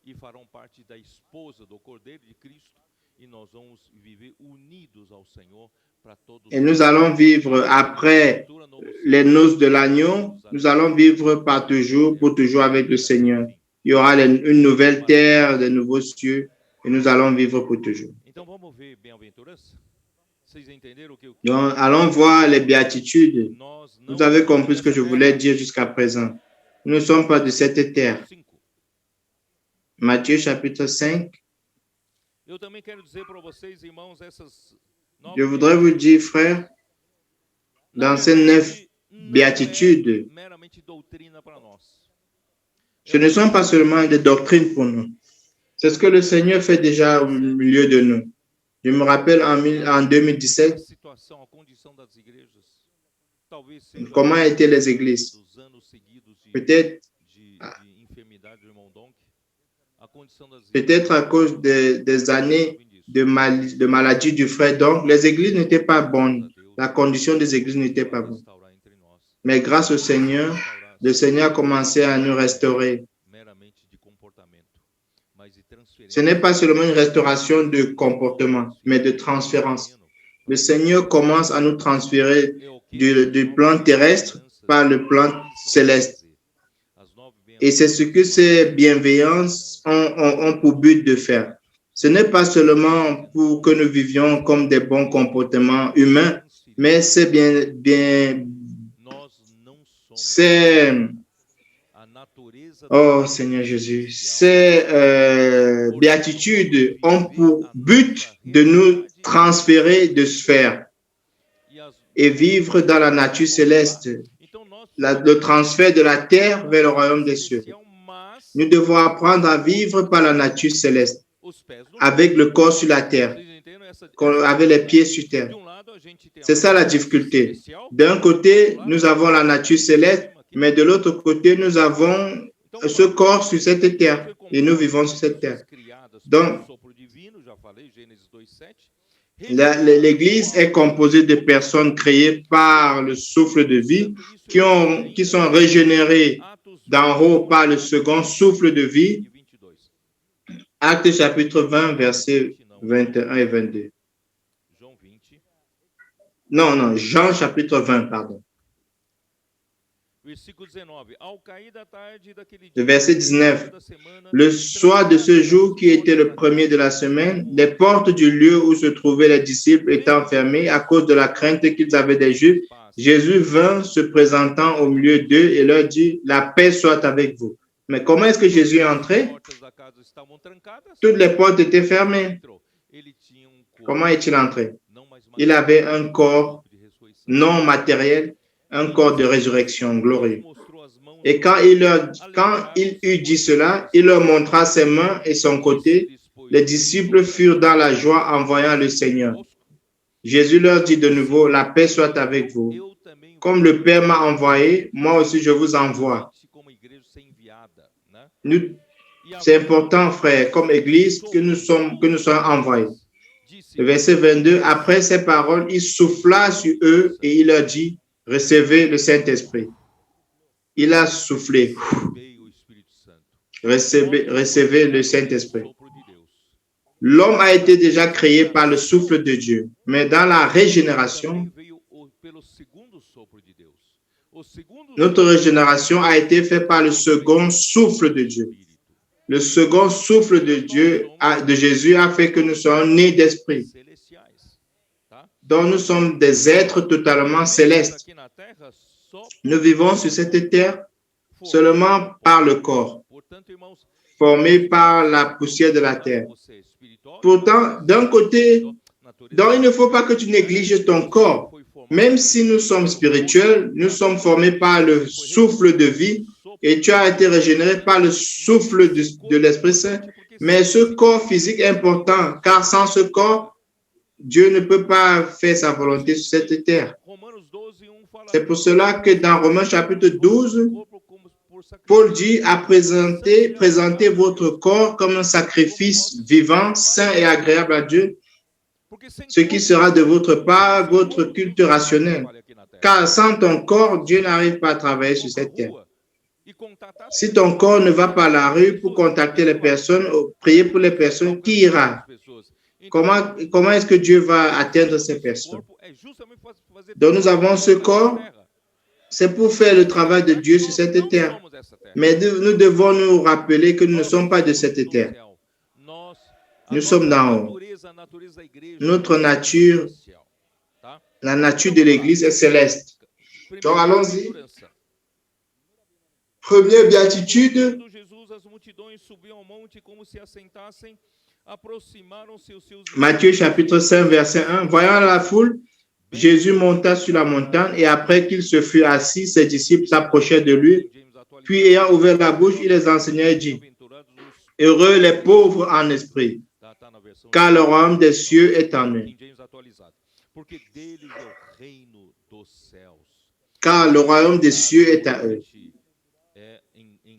e farão parte da esposa do Cordeiro de Cristo, e nós vamos viver unidos ao Senhor para todos. Et nous allons vivre après les noces de l'agneau. Nous allons vivre par toujours, pour toujours avec le Seigneur. Il y aura une nouvelle terre, de nouveaux cieux, et nous allons vivre pour toujours. Então vamos ver bem-aventurança? Vocês entenderam o que eu Donc, allons voir les béatitudes. nós Vous avez compris ce que je voulais dire jusqu'à présent. Nous ne sommes pas de cette terre. 5. Matthieu chapitre 5. Eu também quero dizer para vocês, irmãos, essas Je voudrais vous dire, frères, dans ces 9 béatitudes, meramente Ce ne sont pas seulement des doctrines pour nous. C'est ce que le Seigneur fait déjà au milieu de nous. Je me rappelle en 2017, comment étaient les églises. Peut-être à cause des années de maladie du frère. Donc, les églises n'étaient pas bonnes. La condition des églises n'était pas bonne. Mais grâce au Seigneur, le Seigneur a commencé à nous restaurer. Ce n'est pas seulement une restauration de comportement, mais de transférence. Le Seigneur commence à nous transférer du plan terrestre par le plan céleste. Et c'est ce que ces bienveillances ont pour but de faire. Ce n'est pas seulement pour que nous vivions comme des bons comportements humains, mais c'est oh Seigneur Jésus, ces béatitudes ont pour but de nous transférer de sphère et vivre dans la nature céleste, le transfert de la terre vers le royaume des cieux. Nous devons apprendre à vivre par la nature céleste, avec le corps sur la terre, avec les pieds sur terre. C'est ça la difficulté. D'un côté, nous avons la nature céleste, mais de l'autre côté, nous avons ce corps sur cette terre et nous vivons sur cette terre. Donc, l'Église est composée de personnes créées par le souffle de vie qui sont régénérées d'en haut par le second souffle de vie. Actes chapitre 20, versets 21 et 22. Non, Jean chapitre 20, pardon. Le verset 19. Le soir de ce jour qui était le premier de la semaine, les portes du lieu où se trouvaient les disciples étant fermées à cause de la crainte qu'ils avaient des Juifs, Jésus vint se présentant au milieu d'eux et leur dit, « La paix soit avec vous. » Mais comment est-ce que Jésus est entré? Toutes les portes étaient fermées. Comment est-il entré? Il avait un corps non matériel, un corps de résurrection glorieux. Et quand il eut dit cela, il leur montra ses mains et son côté. Les disciples furent dans la joie en voyant le Seigneur. Jésus leur dit de nouveau, la paix soit avec vous. Comme le Père m'a envoyé, moi aussi je vous envoie. C'est important, frère, comme Église, que nous soyons envoyés. Le verset 22, après ces paroles, il souffla sur eux et il leur dit, recevez le Saint-Esprit. Il a soufflé. Recevez le Saint-Esprit. L'homme a été déjà créé par le souffle de Dieu, mais dans la régénération, notre régénération a été faite par le second souffle de Dieu. Le second souffle de Dieu, de Jésus, a fait que nous soyons nés d'esprit. Donc, nous sommes des êtres totalement célestes. Nous vivons sur cette terre seulement par le corps, formé par la poussière de la terre. Pourtant, d'un côté, donc il ne faut pas que tu négliges ton corps. Même si nous sommes spirituels, nous sommes formés par le souffle de vie et tu as été régénéré par le souffle de l'Esprit Saint. Mais ce corps physique est important, car sans ce corps, Dieu ne peut pas faire sa volonté sur cette terre. C'est pour cela que dans Romains chapitre 12, Paul dit à présenter votre corps comme un sacrifice vivant, saint et agréable à Dieu, ce qui sera de votre part votre culte rationnel. Car sans ton corps, Dieu n'arrive pas à travailler sur cette terre. Si ton corps ne va pas à la rue pour contacter les personnes, prier pour les personnes, qui ira? Comment est-ce que Dieu va atteindre ces personnes? Donc nous avons ce corps, c'est pour faire le travail de Dieu sur cette terre. Mais nous devons nous rappeler que nous ne sommes pas de cette terre. Nous sommes d'en haut. Notre nature, la nature de l'Église est céleste. Donc allons-y. Première béatitude. Matthieu chapitre 5, verset 1. Voyant la foule, Jésus monta sur la montagne et après qu'il se fut assis, ses disciples s'approchaient de lui. Puis, ayant ouvert la bouche, il les enseignait et dit, « Heureux les pauvres en esprit, car le royaume des cieux est en eux. Car le royaume des cieux est à eux. »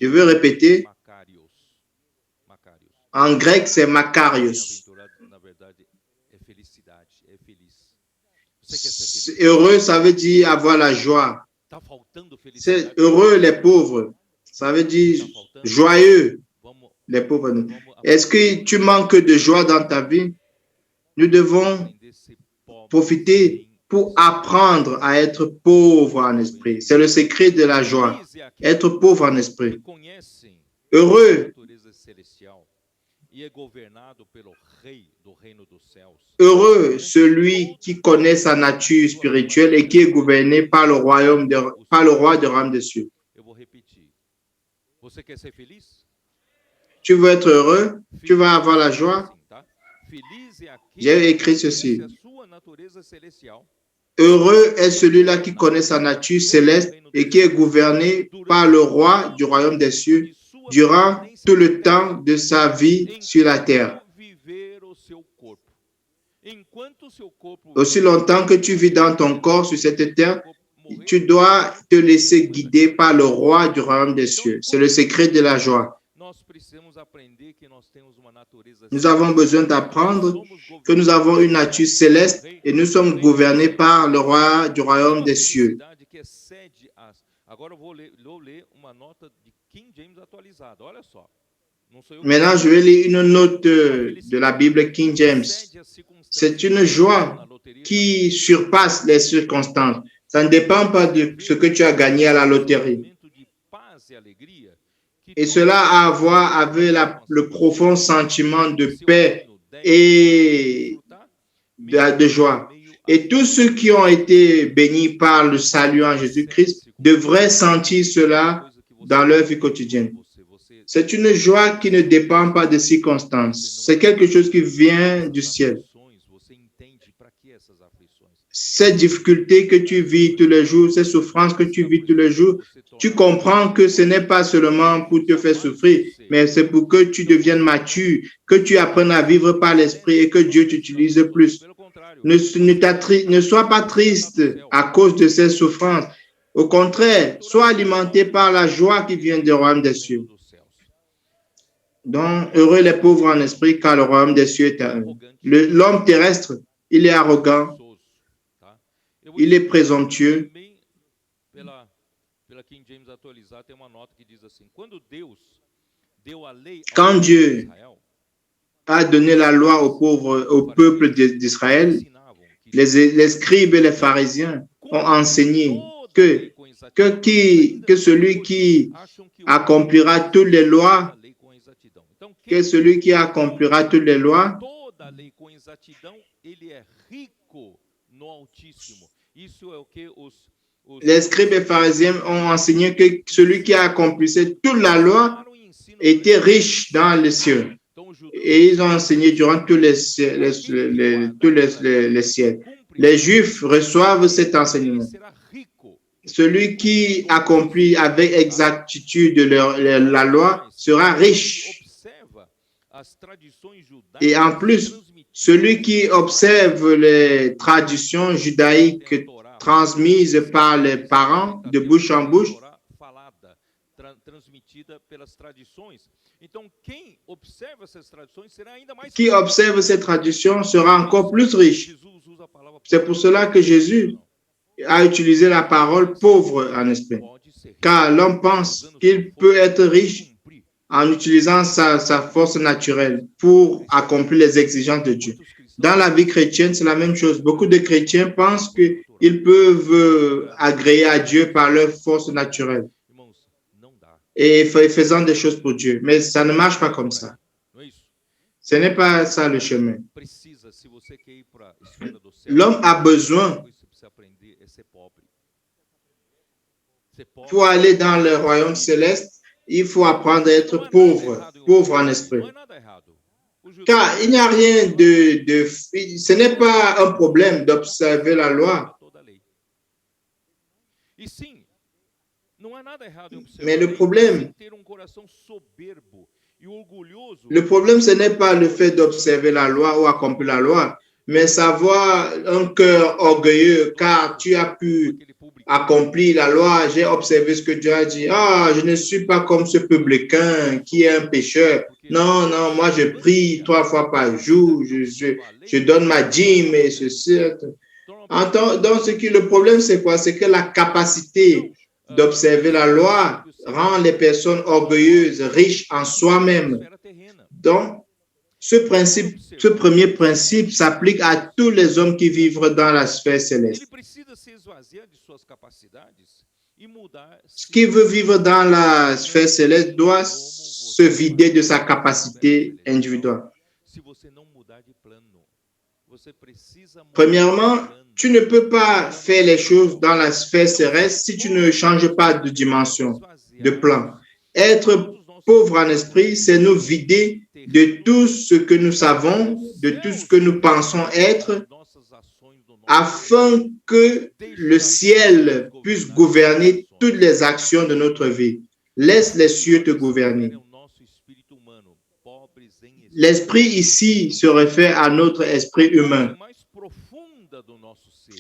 Je veux répéter, en grec, c'est Makarios. Heureux, ça veut dire avoir la joie. C'est heureux les pauvres. Ça veut dire joyeux les pauvres. Est-ce que tu manques de joie dans ta vie? Nous devons profiter pour apprendre à être pauvre en esprit. C'est le secret de la joie. Être pauvre en esprit. Heureux. Heureux celui qui connaît sa nature spirituelle et qui est gouverné par le roi du royaume des cieux. Tu veux être heureux? Tu vas avoir la joie? J'ai écrit ceci. Heureux est celui-là qui connaît sa nature céleste et qui est gouverné par le roi du royaume des cieux durant tout le temps de sa vie sur la terre. Aussi longtemps que tu vis dans ton corps sur cette terre, tu dois te laisser guider par le roi du royaume des cieux. C'est le secret de la joie. Nous avons besoin d'apprendre que nous avons une nature céleste et nous sommes gouvernés par le roi du royaume des cieux. Maintenant, je vais lire une note de la Bible King James. C'est une joie qui surpasse les circonstances. Ça ne dépend pas de ce que tu as gagné à la loterie. Et cela a à voir avec le profond sentiment de paix et de joie. Et tous ceux qui ont été bénis par le salut en Jésus-Christ devraient sentir cela dans leur vie quotidienne. C'est une joie qui ne dépend pas des circonstances. C'est quelque chose qui vient du ciel. Ces difficultés que tu vis tous les jours, ces souffrances que tu vis tous les jours, tu comprends que ce n'est pas seulement pour te faire souffrir, mais c'est pour que tu deviennes mature, que tu apprennes à vivre par l'esprit et que Dieu t'utilise plus. Ne sois pas triste à cause de ces souffrances. Au contraire, sois alimenté par la joie qui vient du royaume des cieux. Donc, heureux les pauvres en esprit, car le royaume des cieux est à eux. L'homme terrestre, il est arrogant, il est présomptueux. Quand Dieu a donné la loi aux pauvres, au peuple d'Israël, les scribes et les pharisiens ont enseigné que celui qui accomplira toutes les lois, les scribes et pharisiens ont enseigné que celui qui accomplissait toute la loi était riche dans les cieux. Et ils ont enseigné durant tous les siècles. Les Juifs reçoivent cet enseignement. Celui qui accomplit avec exactitude la loi sera riche. Et en plus, celui qui observe les traditions judaïques transmises par les parents de bouche en bouche, qui observe ces traditions sera encore plus riche. C'est pour cela que Jésus a utilisé la parole pauvre en esprit. Car l'homme pense qu'il peut être riche en utilisant sa force naturelle pour accomplir les exigences de Dieu. Dans la vie chrétienne, c'est la même chose. Beaucoup de chrétiens pensent qu'ils peuvent agréer à Dieu par leur force naturelle et faisant des choses pour Dieu. Mais ça ne marche pas comme ça. Ce n'est pas ça le chemin. L'homme a besoin, pour aller dans le royaume céleste, il faut apprendre à être pauvre en esprit. Car il n'y a rien ce n'est pas un problème d'observer la loi. Mais le problème, ce n'est pas le fait d'observer la loi ou accomplir la loi, mais savoir un cœur orgueilleux, car tu as pu accomplir la loi. J'ai observé ce que Dieu a dit. Ah, je ne suis pas comme ce publicain qui est un pécheur. Non, non, moi je prie 3 fois par jour, je donne ma dîme et ceci. Donc, le problème, c'est quoi? C'est que la capacité d'observer la loi rend les personnes orgueilleuses, riches en soi-même. Donc, ce premier principe s'applique à tous les hommes qui vivent dans la sphère céleste. Ce qui veut vivre dans la sphère céleste doit se vider de sa capacité individuelle. Premièrement, tu ne peux pas faire les choses dans la sphère céleste si tu ne changes pas de dimension, de plan. Être pauvre en esprit, c'est nous vider de tout ce que nous savons, de tout ce que nous pensons être, afin que le ciel puisse gouverner toutes les actions de notre vie. Laisse les cieux te gouverner. L'esprit ici se réfère à notre esprit humain,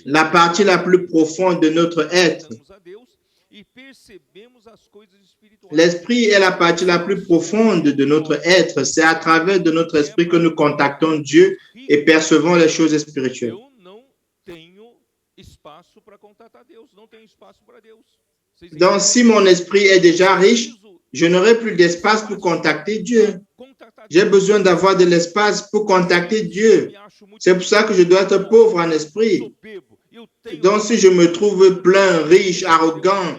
la partie la plus profonde de notre être. L'esprit est la partie la plus profonde de notre être. C'est à travers de notre esprit que nous contactons Dieu et percevons les choses spirituelles. Donc, si mon esprit est déjà riche, je n'aurai plus d'espace pour contacter Dieu. J'ai besoin d'avoir de l'espace pour contacter Dieu. C'est pour ça que je dois être pauvre en esprit. Donc, si je me trouve plein, riche, arrogant,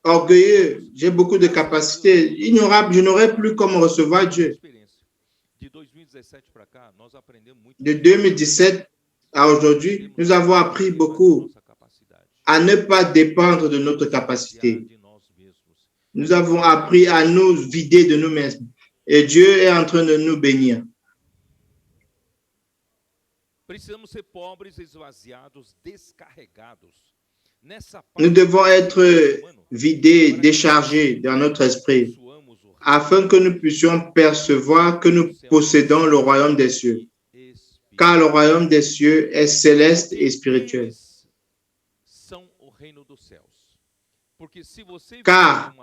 orgueilleux, j'ai beaucoup de capacités, je n'aurai plus comment recevoir Dieu. De 2017 à aujourd'hui, nous avons appris beaucoup à ne pas dépendre de notre capacité. Nous avons appris à nous vider de nous-mêmes. Et Dieu est en train de nous bénir. Nous devons être vidés, déchargés dans notre esprit, afin que nous puissions percevoir que nous possédons le royaume des cieux. Car le royaume des cieux est céleste et spirituel. Car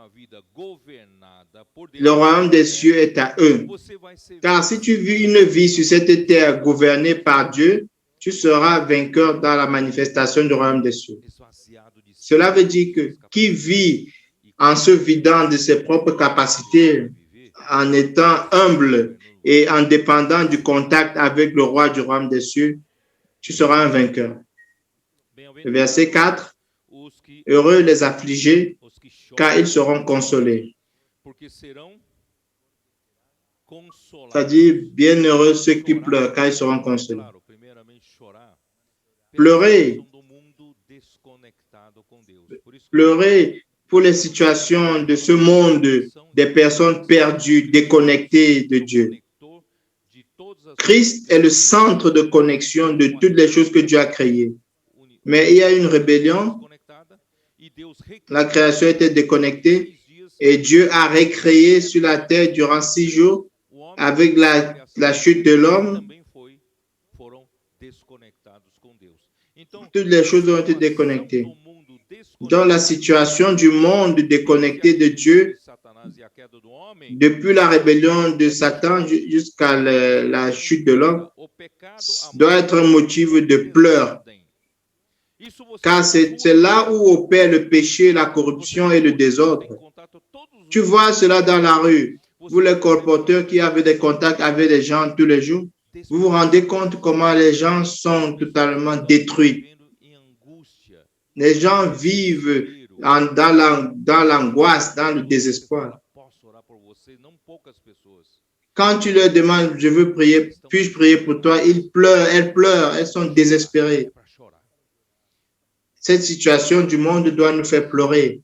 le royaume des cieux est à eux. Car si tu vis une vie sur cette terre gouvernée par Dieu, tu seras vainqueur dans la manifestation du royaume des cieux. Cela veut dire que qui vit en se vidant de ses propres capacités, en étant humble et en dépendant du contact avec le roi du royaume des cieux, tu seras un vainqueur. Le verset 4. Heureux les affligés, car ils seront consolés. C'est-à-dire, bienheureux ceux qui pleurent, car ils seront consolés. Pleurez pour les situations de ce monde, des personnes perdues, déconnectées de Dieu. Christ est le centre de connexion de toutes les choses que Dieu a créées. Mais il y a une rébellion. La création était déconnectée et Dieu a recréé sur la terre durant 6 jours avec la chute de l'homme. Toutes les choses ont été déconnectées. Dans la situation du monde déconnecté de Dieu, depuis la rébellion de Satan jusqu'à la chute de l'homme, doit être un motif de pleurs. Car c'est là où opère le péché, la corruption et le désordre. Tu vois cela dans la rue. Vous, les colporteurs qui avez des contacts avec les gens tous les jours, vous vous rendez compte comment les gens sont totalement détruits. Les gens vivent dans l'angoisse, dans le désespoir. Quand tu leur demandes, je veux prier, puis-je prier pour toi, ils pleurent, elles sont désespérées. Cette situation du monde doit nous faire pleurer.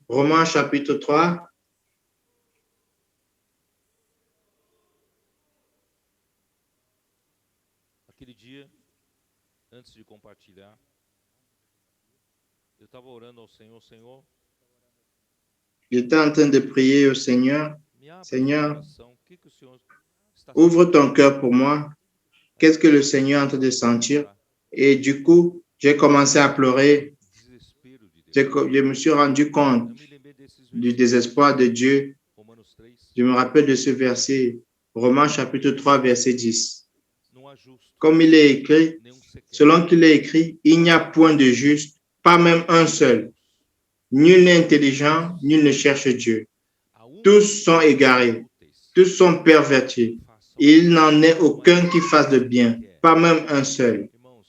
Romains chapitre 3. Aquele dia, antes de compartilhar, eu estava orando ao Senhor, Senhor, J'étais en train de prier au Seigneur. me abra o Seigneur, coração, o que que o Senhor está ouvre ton sentindo? cœur pour moi. Qu'est-ce que le Seigneur est en train de sentir? Et du coup, j'ai commencé à pleurer. Desespero de Deus. Je me suis rendu compte Eu me lembrei desses du versículos, désespoir de Dieu. Romanos 3, Je me rappelle de ce verset, Romains chapitre 3, verset 10. não há justo, Comme il est écrit, nenhum sequer. selon qu'il est écrit, il n'y a point de juste, pas même un seul. Nul n'est intelligent, nul ne cherche Dieu. A única Tous sont égarés, úteis, tous sont pervertis. façam Il n'en est aucun qui fasse de bien, pas même un seul. Irmãos,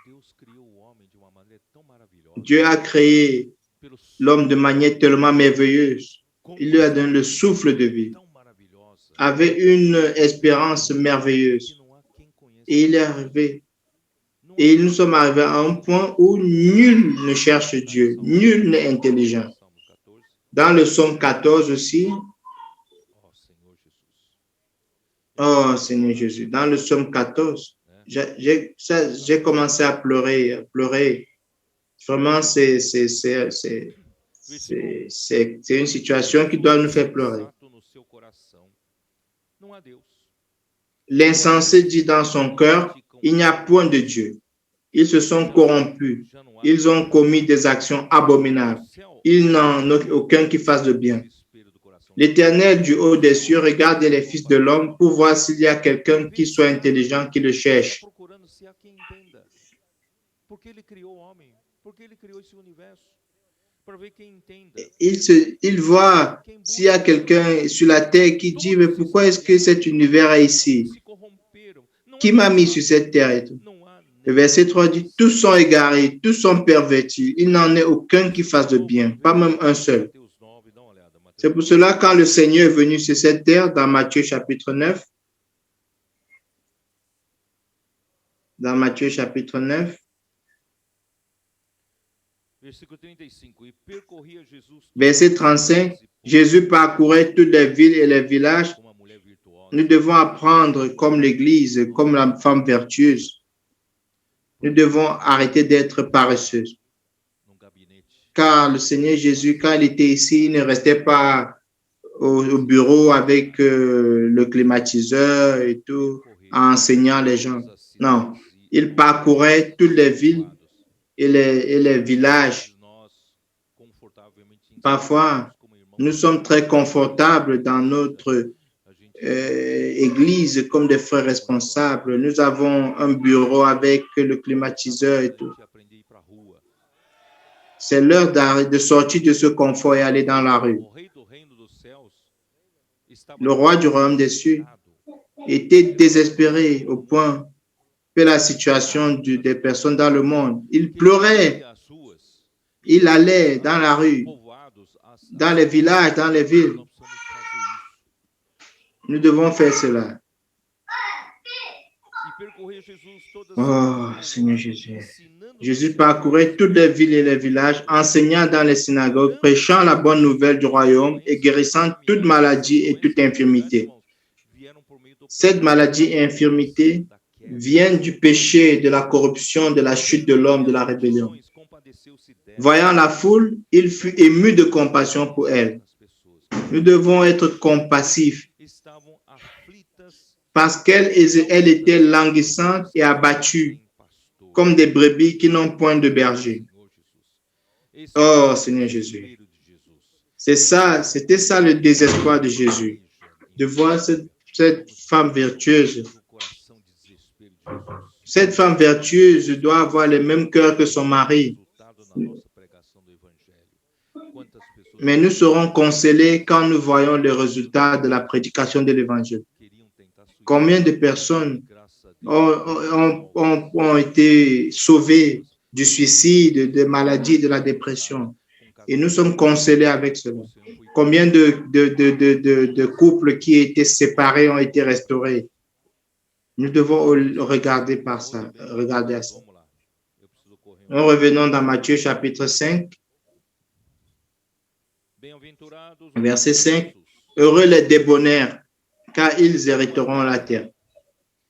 Deus criou o homem de uma maneira tão maravilhosa. Dieu a créé Pelo l'homme de manière tellement merveilleuse. Il lui a donné le souffle de vie, tão maravilhosa avec une espérance merveilleuse. que não há quem conheça. Et il est arrivé. Não há Et nous sommes arrivés à un point où nul ne cherche Dieu, nul n'est intelligent. Salmo 14. Dans le psaume 14 aussi, Ó Senhor Jesus. oh Seigneur Jésus, dans le psaume 14, j'ai commencé à pleurer. Vraiment, c'est une situation qui doit nous faire pleurer. Sensato no seu coração. Não há Deus. L'insensé dit dans son cœur, il n'y a point de Dieu. Ils se sont corrompus. Já não há Ils ont commis des actions abominables. no céu Il n'en a aucun qui fasse de bien. desespero do coração. L'Éternel du haut des cieux regarde les fils de l'homme pour voir s'il y a quelqu'un qui soit intelligent, qui le cherche. Procurando se há quem entenda. Porque ele criou o homem, porque ele criou esse universo. Para ver quem entenda. Il voit s'il y a quelqu'un sur la terre qui dit, mais pourquoi est-ce que cet univers est ici? Se corromperam. Não Qui há m'a mis sur cette terre et tout? Não há Le verset 3 dit, tous sont égarés, tous sont pervertis. Il n'en est aucun qui fasse de bien, pas même un seul. Mateus 9, dá uma olhada. Mateus C'est pour cela, quand le Seigneur est venu sur cette terre, dans Matthieu chapitre 9, Versículo 35. E percorria Jesus verset 35, Jésus parcourait toutes les villes et les villages. como uma mulher virtuosa. Nous devons apprendre comme l'Église, comme la femme vertueuse. Nous devons arrêter d'être paresseuses. Num gabinete. Car le Seigneur Jésus, quand il était ici, il ne restait pas au bureau avec le climatiseur et tout, en enseignant les gens. Non, il parcourait toutes les villes et les villages. Parfois, nous sommes très confortables dans notre église comme des frères responsables. Nous avons un bureau avec le climatiseur et tout. C'est l'heure de sortir de ce confort et aller dans la rue. Le roi du royaume des cieux était désespéré au point que la situation des personnes dans le monde. Il pleurait. Il allait dans la rue, dans les villages, dans les villes. Nous devons faire cela. Oh, Seigneur Jésus. Jésus parcourait toutes les villes et les villages, enseignant dans les synagogues, prêchant la bonne nouvelle du royaume et guérissant toute maladie et toute infirmité. Cette maladie et infirmité viennent du péché, de la corruption, de la chute de l'homme, de la rébellion. Voyant la foule, il fut ému de compassion pour elle. Nous devons être compassifs parce qu'elle était languissante et abattue, comme des brebis qui n'ont point de berger. Oh, Seigneur Jésus. C'était ça le désespoir de Jésus, de voir cette femme vertueuse. Cette femme vertueuse doit avoir le même cœur que son mari. Mais nous serons consolés quand nous voyons les résultats de la prédication de l'Évangile. Combien de personnes ont été sauvées du suicide, de maladies, de la dépression? Et nous sommes consolés avec cela. Combien de couples qui étaient séparés ont été restaurés? Nous devons regarder par ça, regarder à ça. Nous revenons dans Matthieu chapitre 5, verset 5. Heureux les débonnaires, car ils hériteront la terre.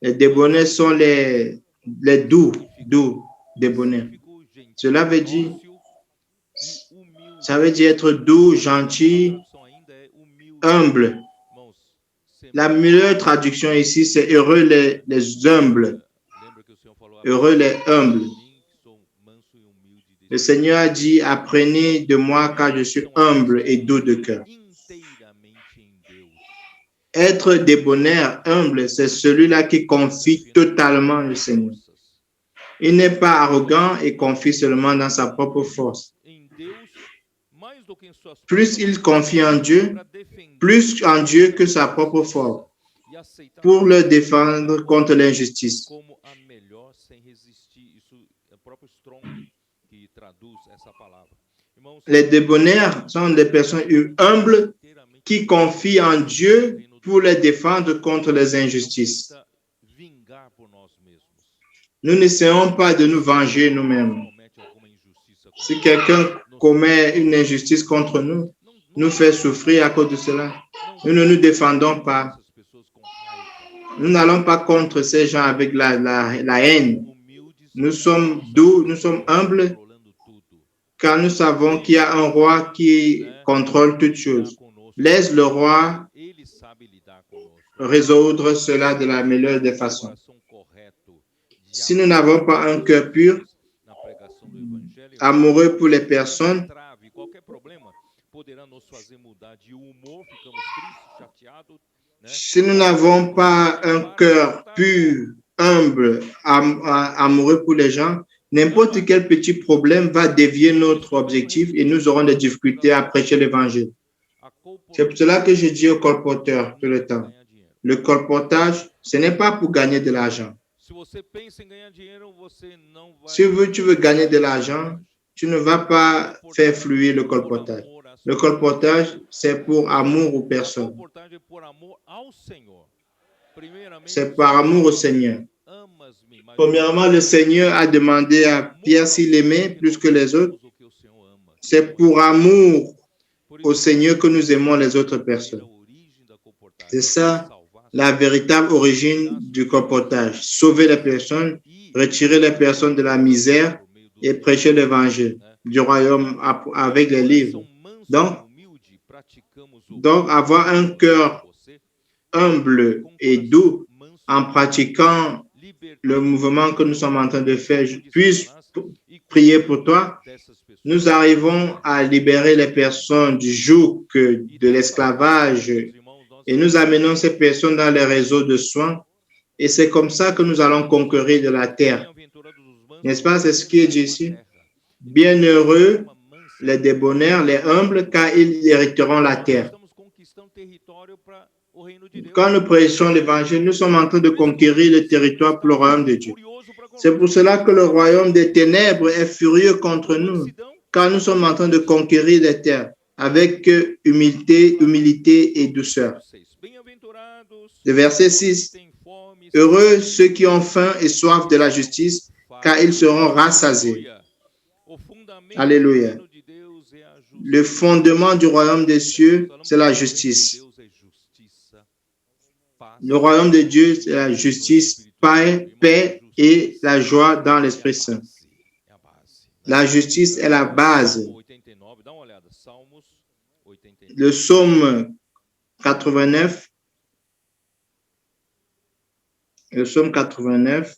Les débonnaires sont les les doux, débonnaires. Cela veut dire, être doux, gentil, humble. La meilleure traduction ici, c'est heureux les humbles. Heureux les humbles. Le Seigneur a dit, apprenez de moi car je suis humble et doux de cœur. Être débonnaire, humble, c'est celui-là qui confie totalement le Seigneur. Il n'est pas arrogant et confie seulement dans sa propre force. Plus il confie en Dieu, plus en Dieu que sa propre force, pour le défendre contre l'injustice. Les débonnaires sont des personnes humbles qui confient en Dieu pour les défendre contre les injustices. Nous n'essayons pas de nous venger nous-mêmes. Si quelqu'un commet une injustice contre nous, nous fait souffrir à cause de cela, nous ne nous défendons pas. Nous n'allons pas contre ces gens avec la haine. Nous sommes doux, nous sommes humbles, car nous savons qu'il y a un roi qui contrôle toutes choses. Laisse le roi résoudre cela de la meilleure des façons. Si nous n'avons pas un cœur pur, amoureux pour les personnes, si nous n'avons pas un cœur pur, humble, amoureux pour les gens, n'importe quel petit problème va dévier notre objectif et nous aurons des difficultés à prêcher l'évangile. C'est pour cela que je dis aux colporteurs tout le temps, le colportage, ce n'est pas pour gagner de l'argent. Si tu veux gagner de l'argent, tu ne vas pas faire fluer le colportage. Le colportage, c'est pour amour aux personnes. C'est par amour au Seigneur. Premièrement, le Seigneur a demandé à Pierre s'il aimait plus que les autres. C'est pour amour au Seigneur que nous aimons les autres personnes. C'est ça la véritable origine du colportage. Sauver les personnes, retirer les personnes de la misère et prêcher l'évangile du royaume avec les livres. Donc avoir un cœur humble et doux en pratiquant le mouvement que nous sommes en train de faire. Je puisse prier pour toi. Nous arrivons à libérer les personnes du joug de l'esclavage et nous amenons ces personnes dans les réseaux de soins. Et c'est comme ça que nous allons conquérir de la terre. N'est-ce pas? C'est ce qui est dit ici. Bienheureux les débonnaires, les humbles, car ils hériteront la terre. Quand nous prêchons l'évangile, nous sommes en train de conquérir le territoire pour le royaume de Dieu. C'est pour cela que le royaume des ténèbres est furieux contre nous, car nous sommes en train de conquérir les terres avec humilité et douceur. Le verset 6. Heureux ceux qui ont faim et soif de la justice, car ils seront rassasiés. Alléluia. Le fondement du royaume des cieux, c'est la justice. Le royaume de Dieu, c'est la justice, paix et la joie dans l'Esprit Saint. La justice est la base. Le psaume 89. Le psaume 89.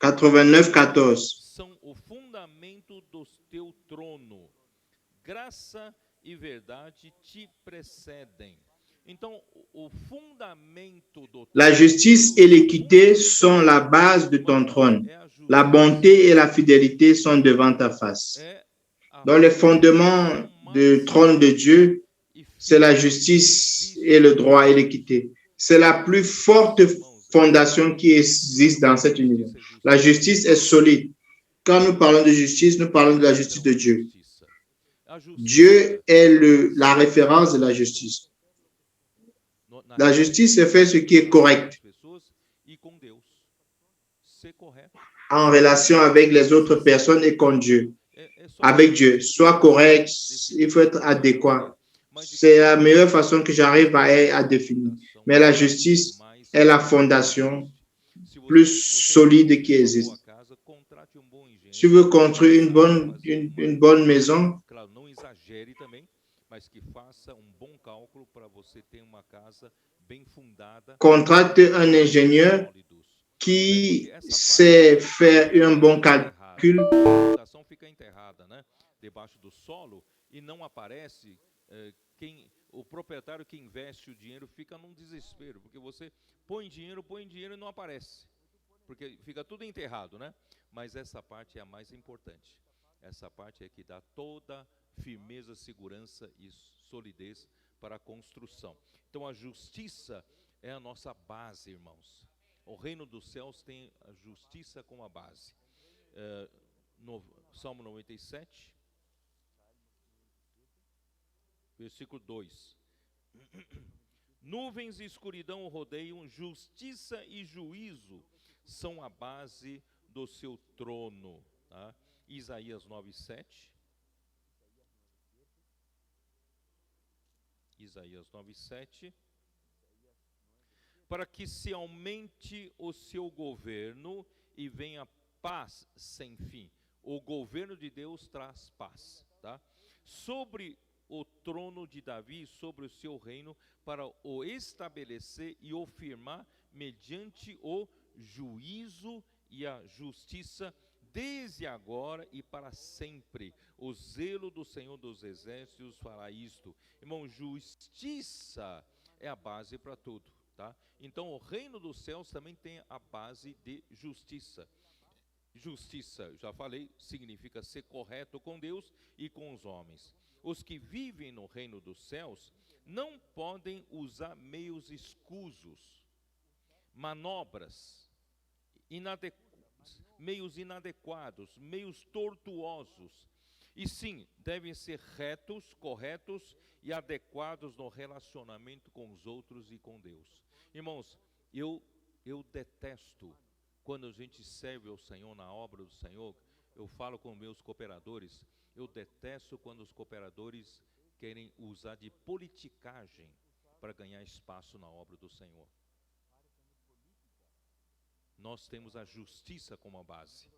89, 14. São o fundamento do teu trono. Graça e verdade te precedem. Então, o fundamento do La justice et l'équité sont la base de ton trône. La bonté et la fidélité sont devant ta face. Dans le fondement du trône de Dieu, c'est la justice et le droit et l'équité. C'est la plus forte fondation qui existe dans cet univers. La justice est solide. Quand nous parlons de justice, nous parlons de la justice de Dieu. Dieu est la référence de la justice. La justice, c'est faire ce qui est correct en relation avec les autres personnes et avec Dieu. Sois correct, il faut être adéquat. C'est la meilleure façon que j'arrive à définir. Mais la justice est la fondation plus solide qui existe. Si tu veux construire une bonne maison, claro, não exagere também, mas que faça bom cálculo para você ter uma casa bem fundada. Contrate un ingénieur qui sait faire un bon calcul. A fundação fica enterrada, né, debaixo do solo e não aparece o proprietário que investe o dinheiro fica num desespero, porque você põe dinheiro e não aparece, porque fica tudo enterrado, né? Mas essa parte é a mais importante. Essa parte é que dá toda firmeza, segurança e solidez para a construção. Então a justiça é a nossa base, irmãos. O reino dos céus tem a justiça como a base. No Salmo 97, versículo 2. Nuvens e escuridão o rodeiam, justiça e juízo são a base do seu trono. Tá? Isaías 9:7. Isaías 9:7. Para que se aumente o seu governo e venha paz sem fim. O governo de Deus traz paz, tá? Sobre o trono de Davi, sobre o seu reino, para o estabelecer e o firmar mediante o juízo e a justiça, desde agora e para sempre. O zelo do Senhor dos Exércitos fará isto. Irmão, justiça é a base para tudo, tá? Então o reino dos céus também tem a base de justiça. Justiça, já falei, significa ser correto com Deus e com os homens. Os que vivem no reino dos céus não podem usar meios escusos, manobras, meios inadequados, meios tortuosos. E sim, devem ser retos, corretos e adequados no relacionamento com os outros e com Deus. Irmãos, eu detesto quando a gente serve ao Senhor na obra do Senhor. Eu falo com meus cooperadores, eu detesto quando os cooperadores querem usar de politicagem para ganhar espaço na obra do Senhor. Nós temos a justiça como a base.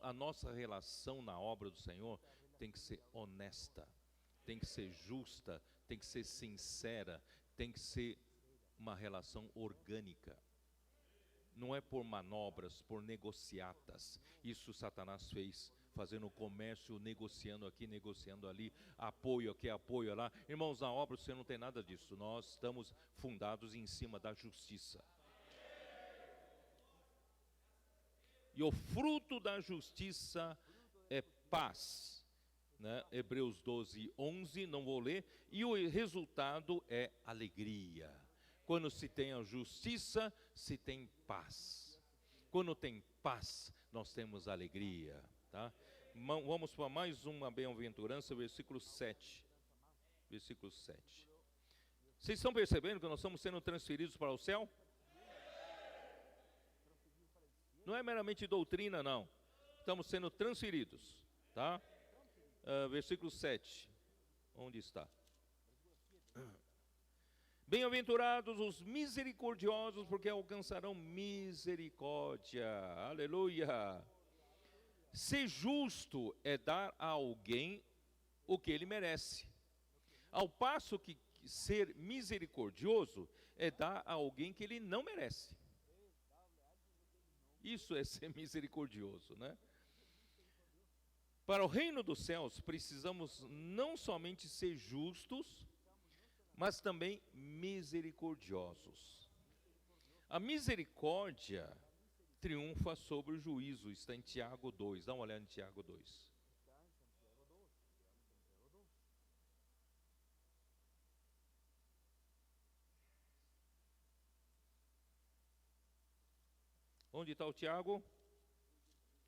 A nossa relação na obra do Senhor tem que ser honesta, tem que ser justa, tem que ser sincera, tem que ser uma relação orgânica. Não é por manobras, por negociatas. Isso Satanás fez, fazendo comércio, negociando aqui, negociando ali, apoio aqui, apoio lá. Irmãos, na obra do Senhor não tem nada disso. Nós estamos fundados em cima da justiça. E o fruto da justiça é paz, né? Hebreus 12:11, não vou ler. E o resultado é alegria. Quando se tem a justiça, se tem paz. Quando tem paz, nós temos alegria, tá? Vamos para mais uma bem-aventurança, versículo 7. Versículo 7. Vocês estão percebendo que nós estamos sendo transferidos para o céu? Não é meramente doutrina, não. Estamos sendo transferidos, tá? Versículo 7. Onde está? Bem-aventurados os misericordiosos, porque alcançarão misericórdia. Aleluia. Ser justo é dar a alguém o que ele merece. Ao passo que ser misericordioso é dar a alguém que ele não merece. Isso é ser misericordioso, né? Para o reino dos céus, precisamos não somente ser justos, mas também misericordiosos. A misericórdia triunfa sobre o juízo, está em Tiago 2. Dá uma olhada em Tiago 2. Onde está o Tiago?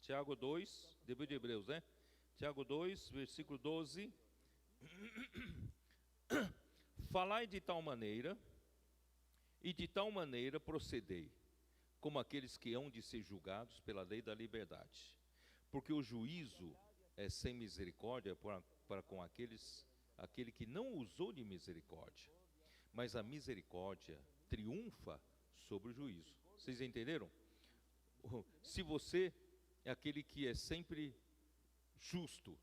Tiago 2, depois de Hebreus, né? Tiago 2, versículo 12. Falai de tal maneira, e de tal maneira procedei, como aqueles que hão de ser julgados pela lei da liberdade. Porque o juízo é sem misericórdia para com aquele que não usou de misericórdia. Mas a misericórdia triunfa sobre o juízo. Vocês entenderam? Se você é aquele que é sempre justo,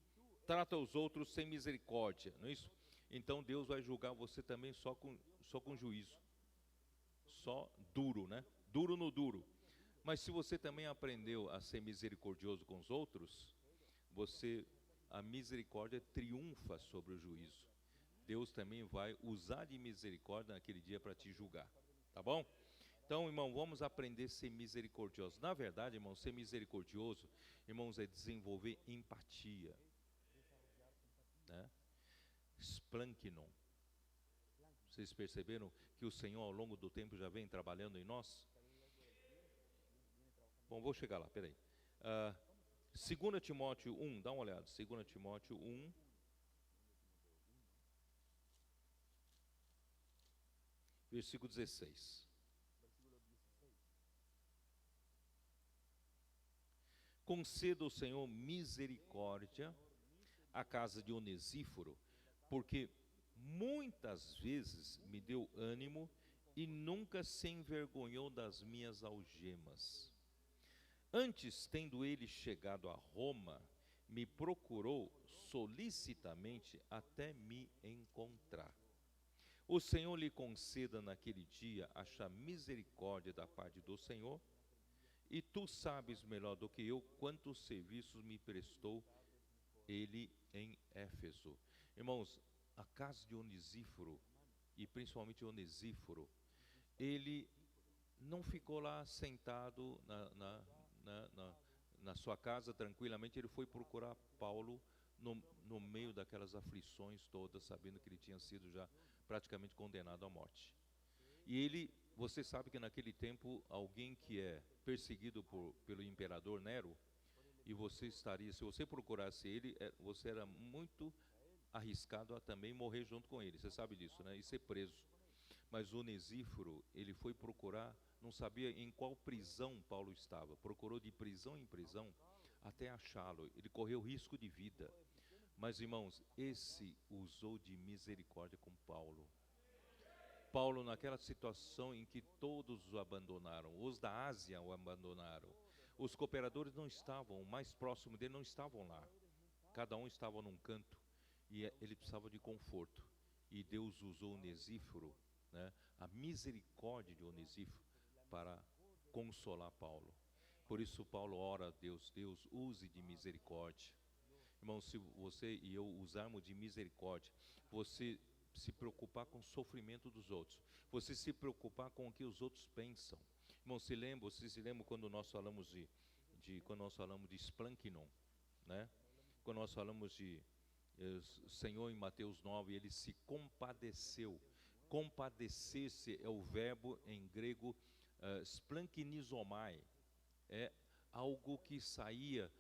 trata os outros sem misericórdia, não é isso? Então Deus vai julgar você também só com juízo. Só duro, né? Duro no duro. Mas se você também aprendeu a ser misericordioso com os outros, a misericórdia triunfa sobre o juízo. Deus também vai usar de misericórdia naquele dia para te julgar, tá bom? Então, irmão, vamos aprender a ser misericordioso. Na verdade, irmão, ser misericordioso, irmãos, é desenvolver empatia, né? Splankinon. Vocês perceberam que o Senhor ao longo do tempo já vem trabalhando em nós? Bom, vou chegar lá, peraí. 2 Timóteo 1, dá uma olhada. 2 Timóteo 1. Versículo 16. Conceda o Senhor misericórdia à casa de Onesíforo, porque muitas vezes me deu ânimo e nunca se envergonhou das minhas algemas. Antes, tendo ele chegado a Roma, me procurou solicitamente até me encontrar. O Senhor lhe conceda naquele dia achar misericórdia da parte do Senhor, e tu sabes melhor do que eu quantos serviços me prestou ele em Éfeso. Irmãos, a casa de Onesíforo, e principalmente Onesíforo, ele não ficou lá sentado na sua casa tranquilamente. Ele foi procurar Paulo no meio daquelas aflições todas, sabendo que ele tinha sido já praticamente condenado à morte. E você sabe que naquele tempo, alguém que é perseguido pelo imperador Nero, e se você procurasse ele, você era muito arriscado a também morrer junto com ele. Você sabe disso, né? E ser preso. Mas Onesíforo, ele foi procurar, não sabia em qual prisão Paulo estava. Procurou de prisão em prisão até achá-lo. Ele correu risco de vida. Mas, irmãos, esse usou de misericórdia com Paulo. Paulo, naquela situação em que todos o abandonaram, os da Ásia o abandonaram, os cooperadores não estavam, o mais próximo dele não estavam lá. Cada um estava num canto e ele precisava de conforto. E Deus usou Onesíforo, né, a misericórdia de Onesíforo, para consolar Paulo. Por isso Paulo ora a Deus: Deus, use de misericórdia. Irmão, se você e eu usarmos de misericórdia, você se preocupar com o sofrimento dos outros, você se preocupar com o que os outros pensam. Irmão, você se lembra quando nós falamos de Splankinon, né? Quando nós falamos de Senhor em Mateus 9, ele se compadeceu. Compadecer-se é o verbo em grego splankinizomai, é algo que saía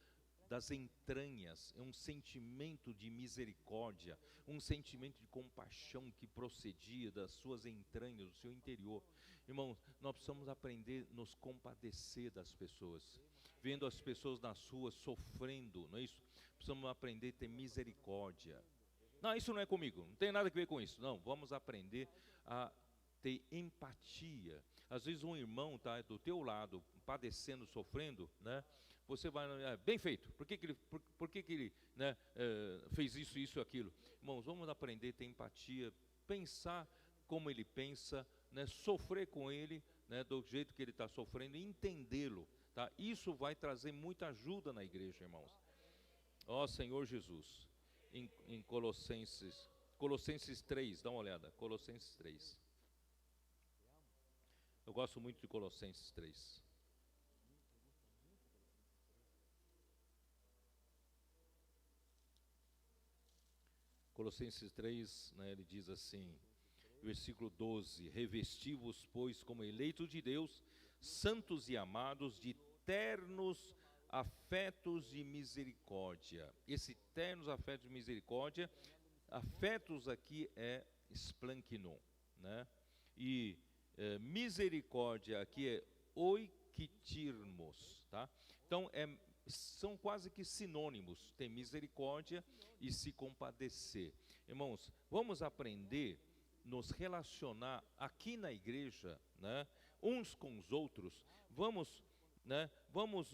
das entranhas, é um sentimento de misericórdia, um sentimento de compaixão que procedia das suas entranhas, do seu interior. Irmãos, nós precisamos aprender a nos compadecer das pessoas, vendo as pessoas nas ruas sofrendo, não é isso? Precisamos aprender a ter misericórdia. Não, isso não é comigo, não tem nada a ver com isso. Não, vamos aprender a ter empatia. Às vezes um irmão está do teu lado, padecendo, sofrendo, né? Você vai, bem feito, por que ele né, fez isso, aquilo? Irmãos, vamos aprender a ter empatia, pensar como ele pensa, né, sofrer com ele, né, do jeito que ele está sofrendo, e entendê-lo, tá? Isso vai trazer muita ajuda na igreja, irmãos. Ó Senhor Jesus, em Colossenses 3, dá uma olhada, Colossenses 3. Eu gosto muito de Colossenses 3. Colossenses 3, né, ele diz assim, versículo 12: revesti-vos, pois, como eleitos de Deus, santos e amados, de ternos afetos de misericórdia. Esse ternos afetos de misericórdia, afetos aqui é splankinon, né? E misericórdia aqui é oikitirmos, tá? Então são quase que sinônimos, ter misericórdia e se compadecer. Irmãos, vamos aprender nos relacionar aqui na igreja, né, uns com os outros. Vamos, né, vamos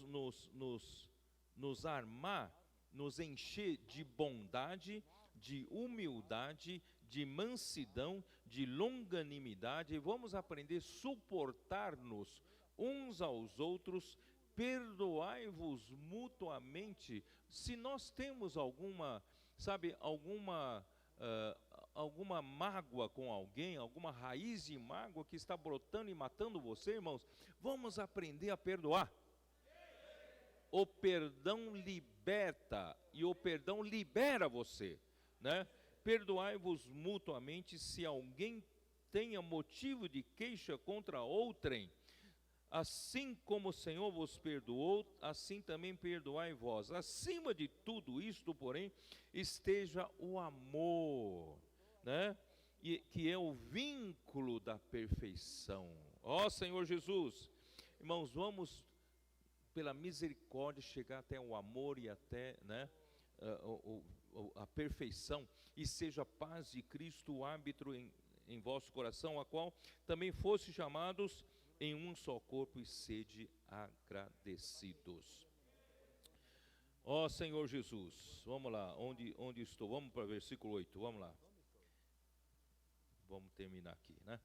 nos armar, nos encher de bondade, de humildade, de mansidão, de longanimidade. Vamos aprender a suportar-nos uns aos outros. Perdoai-vos mutuamente. Se nós temos alguma mágoa com alguém, alguma raiz de mágoa que está brotando e matando você, irmãos, vamos aprender a perdoar. O perdão liberta e o perdão libera você, né? Perdoai-vos mutuamente se alguém tenha motivo de queixa contra outrem. Assim como o Senhor vos perdoou, assim também perdoai vós. Acima de tudo isto, porém, esteja o amor, né? Que é o vínculo da perfeição. Ó Senhor Jesus, irmãos, vamos pela misericórdia chegar até o amor e até, né, a perfeição, e seja a paz de Cristo o árbitro em vosso coração, a qual também fosse chamados em um só corpo, e sede agradecidos. Ó Senhor Jesus, vamos lá, onde estou? Vamos para o versículo 8, vamos lá. Vamos terminar aqui, né?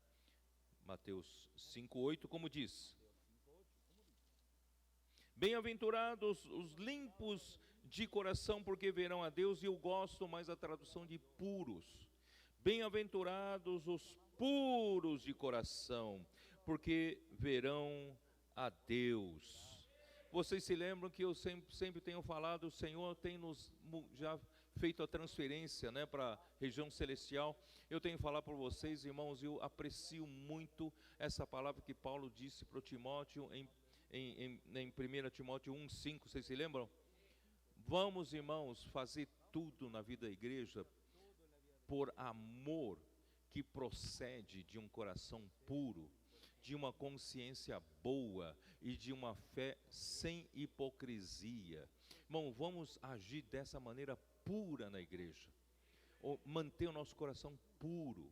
Mateus 5:8, como diz: bem-aventurados os limpos de coração, porque verão a Deus. E eu gosto mais da tradução de puros. Bem-aventurados os puros de coração, porque verão a Deus. Vocês se lembram que eu sempre tenho falado, o Senhor tem nos já feito a transferência, né, para a região celestial. Eu tenho que falar para vocês, irmãos, eu aprecio muito essa palavra que Paulo disse para o Timóteo em 1 Timóteo 1:5, vocês se lembram? Vamos, irmãos, fazer tudo na vida da igreja por amor, que procede de um coração puro, de uma consciência boa e de uma fé sem hipocrisia. Irmão, vamos agir dessa maneira pura na igreja, manter o nosso coração puro.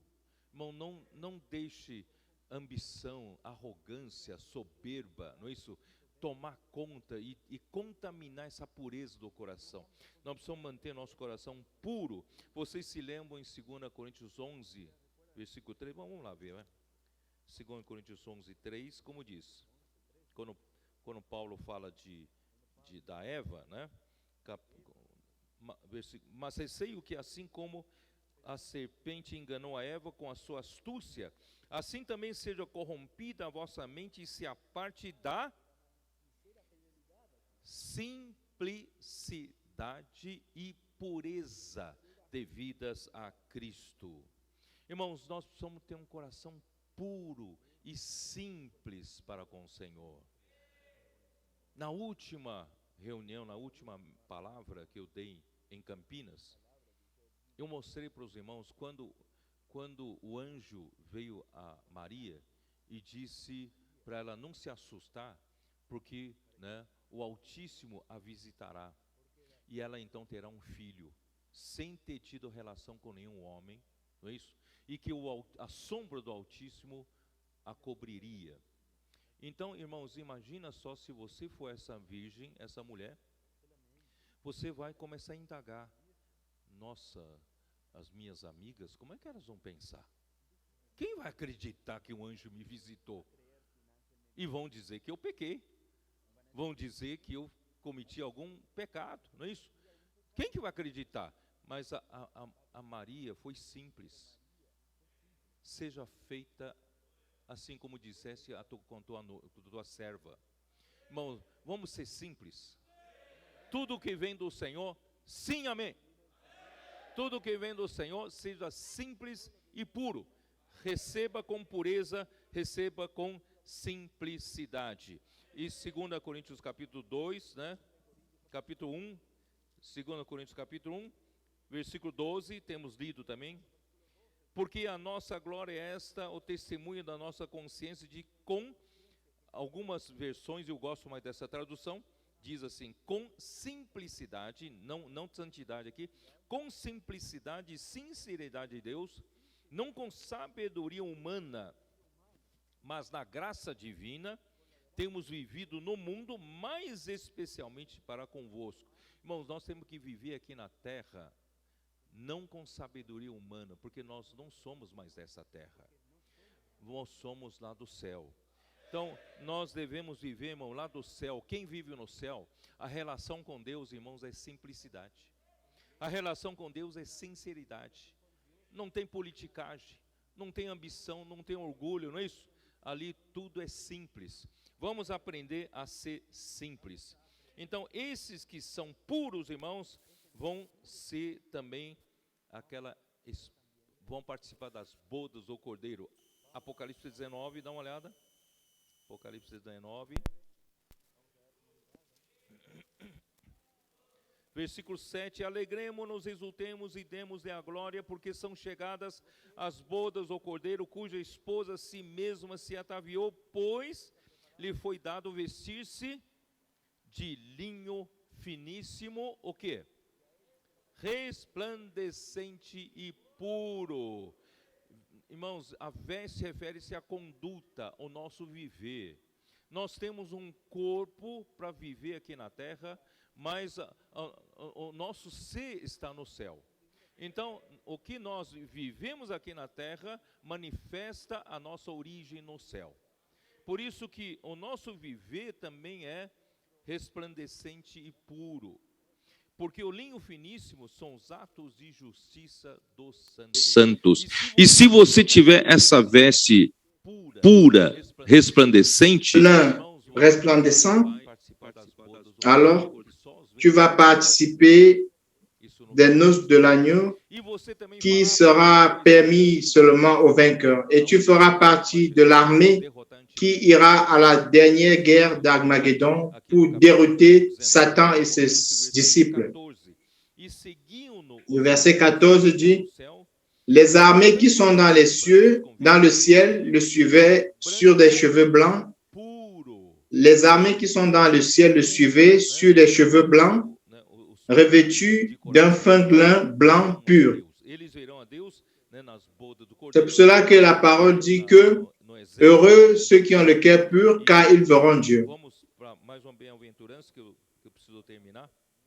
Irmão, não deixe ambição, arrogância, soberba, não é isso? Tomar conta e contaminar essa pureza do coração. Nós precisamos manter nosso coração puro. Vocês se lembram em 2 Coríntios 11, versículo 3, vamos lá ver, né? 2 Coríntios 11, 3, como diz? Quando Paulo fala da Eva, né? Mas receio que assim como a serpente enganou a Eva com a sua astúcia, assim também seja corrompida a vossa mente e se aparte da simplicidade e pureza devidas a Cristo. Irmãos, nós precisamos ter um coração puro e simples para com o Senhor. Na última reunião, na última palavra que eu dei em Campinas, eu mostrei para os irmãos quando o anjo veio a Maria e disse para ela não se assustar, porque, né, o Altíssimo a visitará, e ela então terá um filho, sem ter tido relação com nenhum homem, não é isso? E que a sombra do Altíssimo a cobriria. Então, irmãos, imagina só, se você for essa virgem, essa mulher, você vai começar a indagar: nossa, as minhas amigas, como é que elas vão pensar? Quem vai acreditar que um anjo me visitou? E vão dizer que eu pequei, vão dizer que eu cometi algum pecado, não é isso? Quem que vai acreditar? Mas a Maria foi simples. Seja feita assim como disseste com tua serva. Irmão, vamos ser simples. Tudo que vem do Senhor, sim, amém. Tudo que vem do Senhor, seja simples e puro. Receba com pureza, receba com simplicidade. E 2 Coríntios capítulo 2, né? Capítulo 1, 2 Coríntios capítulo 1, versículo 12, temos lido também. Porque a nossa glória é esta, o testemunho da nossa consciência, de com algumas versões, eu gosto mais dessa tradução, diz assim, com simplicidade, não santidade aqui, com simplicidade e sinceridade de Deus, não com sabedoria humana, mas na graça divina, temos vivido no mundo, mais especialmente para convosco. Irmãos, nós temos que viver aqui na terra, não com sabedoria humana, porque nós não somos mais dessa terra, nós somos lá do céu. Então, nós devemos viver, irmão, lá do céu. Quem vive no céu, a relação com Deus, irmãos, é simplicidade. A relação com Deus é sinceridade. Não tem politicagem, não tem ambição, não tem orgulho, não é isso? Ali tudo é simples. Vamos aprender a ser simples. Então, esses que são puros, irmãos, vão ser também vão participar das bodas do Cordeiro. Apocalipse 19, dá uma olhada. Apocalipse 19. Versículo 7, alegremo-nos, exultemos e demos-lhe a glória, porque são chegadas as bodas do Cordeiro, cuja esposa si mesma se ataviou, pois lhe foi dado vestir-se de linho finíssimo, o quê? Resplandecente e puro. Irmãos, a veste refere-se à conduta, ao nosso viver. Nós temos um corpo para viver aqui na terra, mas o nosso ser está no céu. Então, o que nós vivemos aqui na terra manifesta a nossa origem no céu. Por isso que o nosso viver também é resplandecente e puro. Porque o linho finíssimo são os atos de justiça dos santos. E se você tiver essa veste pura, resplandecente, resplandecent, alors tu vas participer des noces de l'agneau qui sera permis seulement aux vainqueurs. Et tu feras partie de l'armée qui ira à la dernière guerre d'Armageddon pour dérouter Satan et ses disciples. Le verset 14 dit, les armées qui sont dans les cieux, dans le ciel, le suivaient sur des cheveux blancs. Les armées qui sont dans le ciel le suivaient sur des cheveux blancs, revêtus d'un fin de lin blanc pur. C'est pour cela que la parole dit que heureux ceux qui ont le cœur pur, car ils verront Dieu.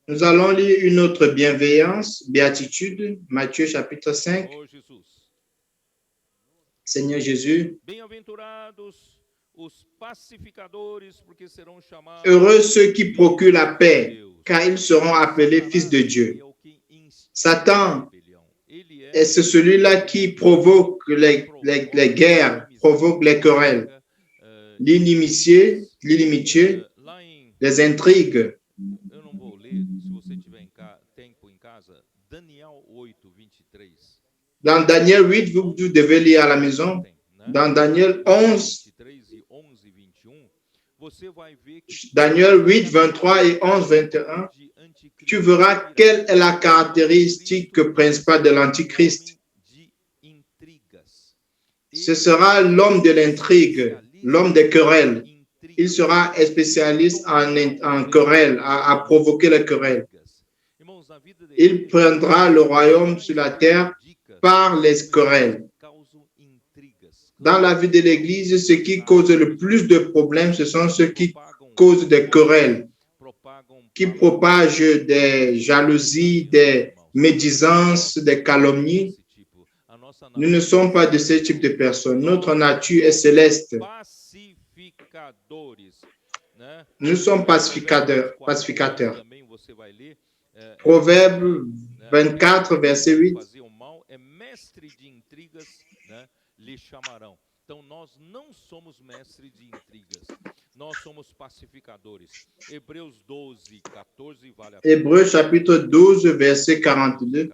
Nous allons lire une autre bienveillance, béatitude, Matthieu chapitre 5. Seigneur Jésus, heureux ceux qui procurent la paix, car ils seront appelés fils de Dieu. Satan, et c'est celui-là qui provoque les guerres, provoque les querelles, l'inimitié, les intrigues. Dans Daniel 8, vous devez lire à la maison. Dans Daniel 11, Daniel 8, 23 et 11, 21, tu verras quelle est la caractéristique principale de l'Antichrist. Ce sera l'homme de l'intrigue, l'homme des querelles. Il sera spécialiste en querelles, à provoquer les querelles. Il prendra le royaume sur la terre par les querelles. Dans la vie de l'Église, ce qui cause le plus de problèmes, ce sont ceux qui causent des querelles, qui propagent des jalousies, des médisances, des calomnies. Nous ne sommes pas de ce type de personnes. Notre nature est céleste. Nous sommes pacificateurs. Proverbe 24, verset 8. Então, nós não somos mestres de intrigas, nós somos pacificadores. Hebreus 12, 14, vale a pena. Hébreux chapitre 12, verset 42.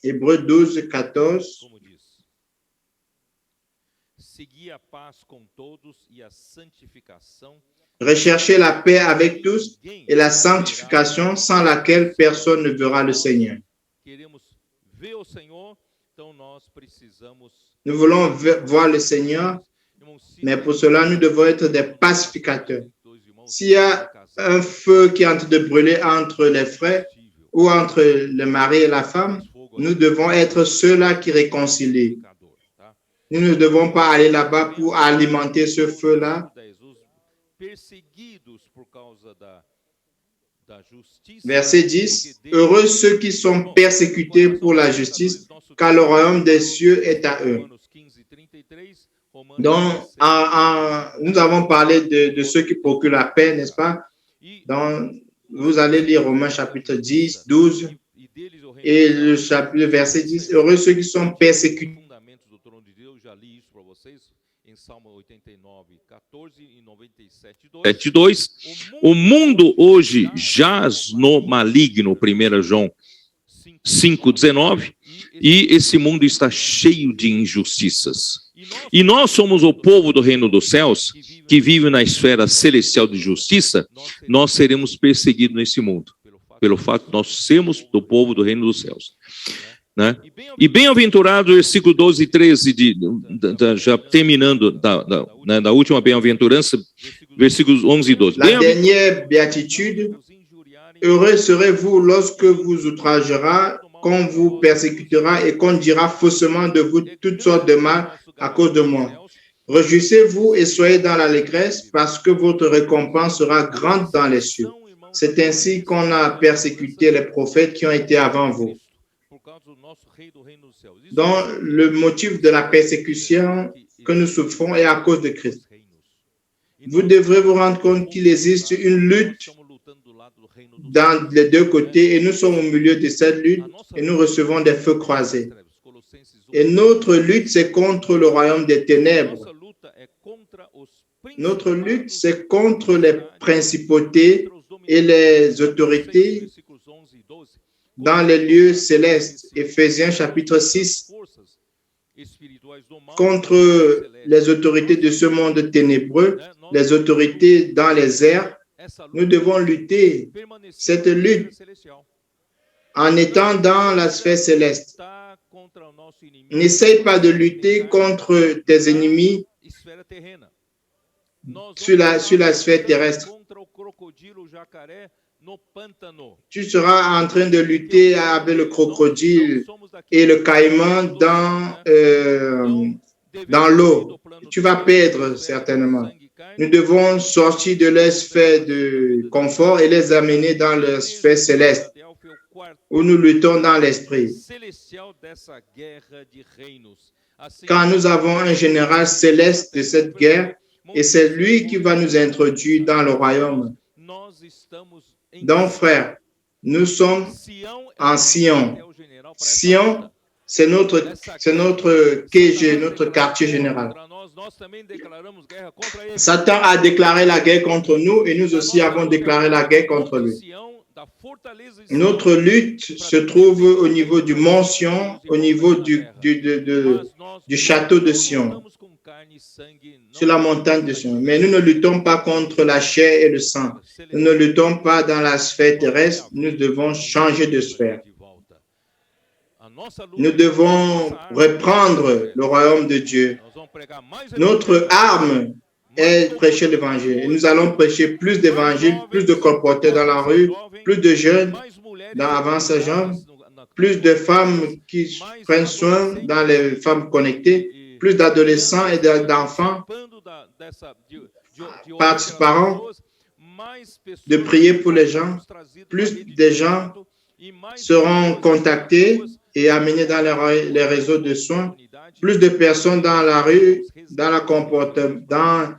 Hébreux 12, 14. Como diz? Segui a paz com todos e a santificação. Recherchez la paix avec tous et la sanctification sans laquelle personne ne verra le Seigneur. Queremos ver o Senhor, então nós precisamos. Nous voulons voir le Seigneur, mais pour cela, nous devons être des pacificateurs. S'il y a un feu qui est en train de brûler entre les frères ou entre le mari et la femme, nous devons être ceux-là qui réconcilient. Nous ne devons pas aller là-bas pour alimenter ce feu-là. Verset 10. Heureux ceux qui sont persécutés pour la justice, car le royaume des cieux est à eux. Donc, nous avons parlé de ceux qui procurent la paix, n'est-ce pas? Donc, vous allez lire Romains chapitre 10, 12 et le verset 10. Heureux ceux qui sont persécutés. O mundo hoje jaz no maligno, 1 João 5,19, e esse mundo está cheio de injustiças. E nós somos o povo do reino dos céus, que vive na esfera celestial de justiça, nós seremos perseguidos nesse mundo, pelo fato de nós sermos do povo do reino dos céus. Né? E bem-aventurado, versículo 12 e 13, já terminando da última bem-aventurança, versículos 11 e 12. La dernière béatitude, heureux serez-vous lorsque vous outragera, qu'on vous persécutera et qu'on dira faussement de vous toutes sortes de mal à cause de moi. Réjouissez-vous et soyez dans l'allégresse parce que votre récompense sera grande dans les cieux. C'est ainsi qu'on a persécuté les prophètes qui ont été avant vous. Donc, le motif de la persécution que nous souffrons est à cause de Christ. Vous devrez vous rendre compte qu'il existe une lutte dans les deux côtés et nous sommes au milieu de cette lutte et nous recevons des feux croisés. Et notre lutte, c'est contre le royaume des ténèbres. Notre lutte, c'est contre les principautés et les autorités dans les lieux célestes. Éphésiens chapitre 6. Contre les autorités de ce monde ténébreux, les autorités dans les airs, nous devons lutter cette lutte en étant dans la sphère céleste. N'essaye pas de lutter contre tes ennemis sur la sphère terrestre. Tu seras en train de lutter avec le crocodile et le caïman dans l'eau. Tu vas perdre certainement. Nous devons sortir de leur sphère de confort et les amener dans la sphère céleste, où nous luttons dans l'esprit. Quand nous avons un général céleste de cette guerre, et c'est lui qui va nous introduire dans le royaume. Donc, frères, nous sommes en Sion. Sion, c'est notre QG, notre quartier général. Satan a déclaré la guerre contre nous et nous aussi avons déclaré la guerre contre lui. Notre lutte se trouve au niveau du mont Sion, au niveau du château de Sion, sur la montagne de Sion. Mais nous ne luttons pas contre la chair et le sang. Nous ne luttons pas dans la sphère terrestre. Nous devons changer de sphère. Nous devons reprendre le royaume de Dieu. Notre arme est prêcher l'évangile. Et nous allons prêcher plus d'évangiles, plus de colporteurs dans la rue, plus de jeunes dans avant-sa-jambe, plus de femmes qui prennent soin dans les femmes connectées, plus d'adolescents et d'enfants participeront de prier pour les gens. Plus de gens seront contactés et amenés dans les réseaux de soins. Plus de personnes dans la rue, dans la comportement.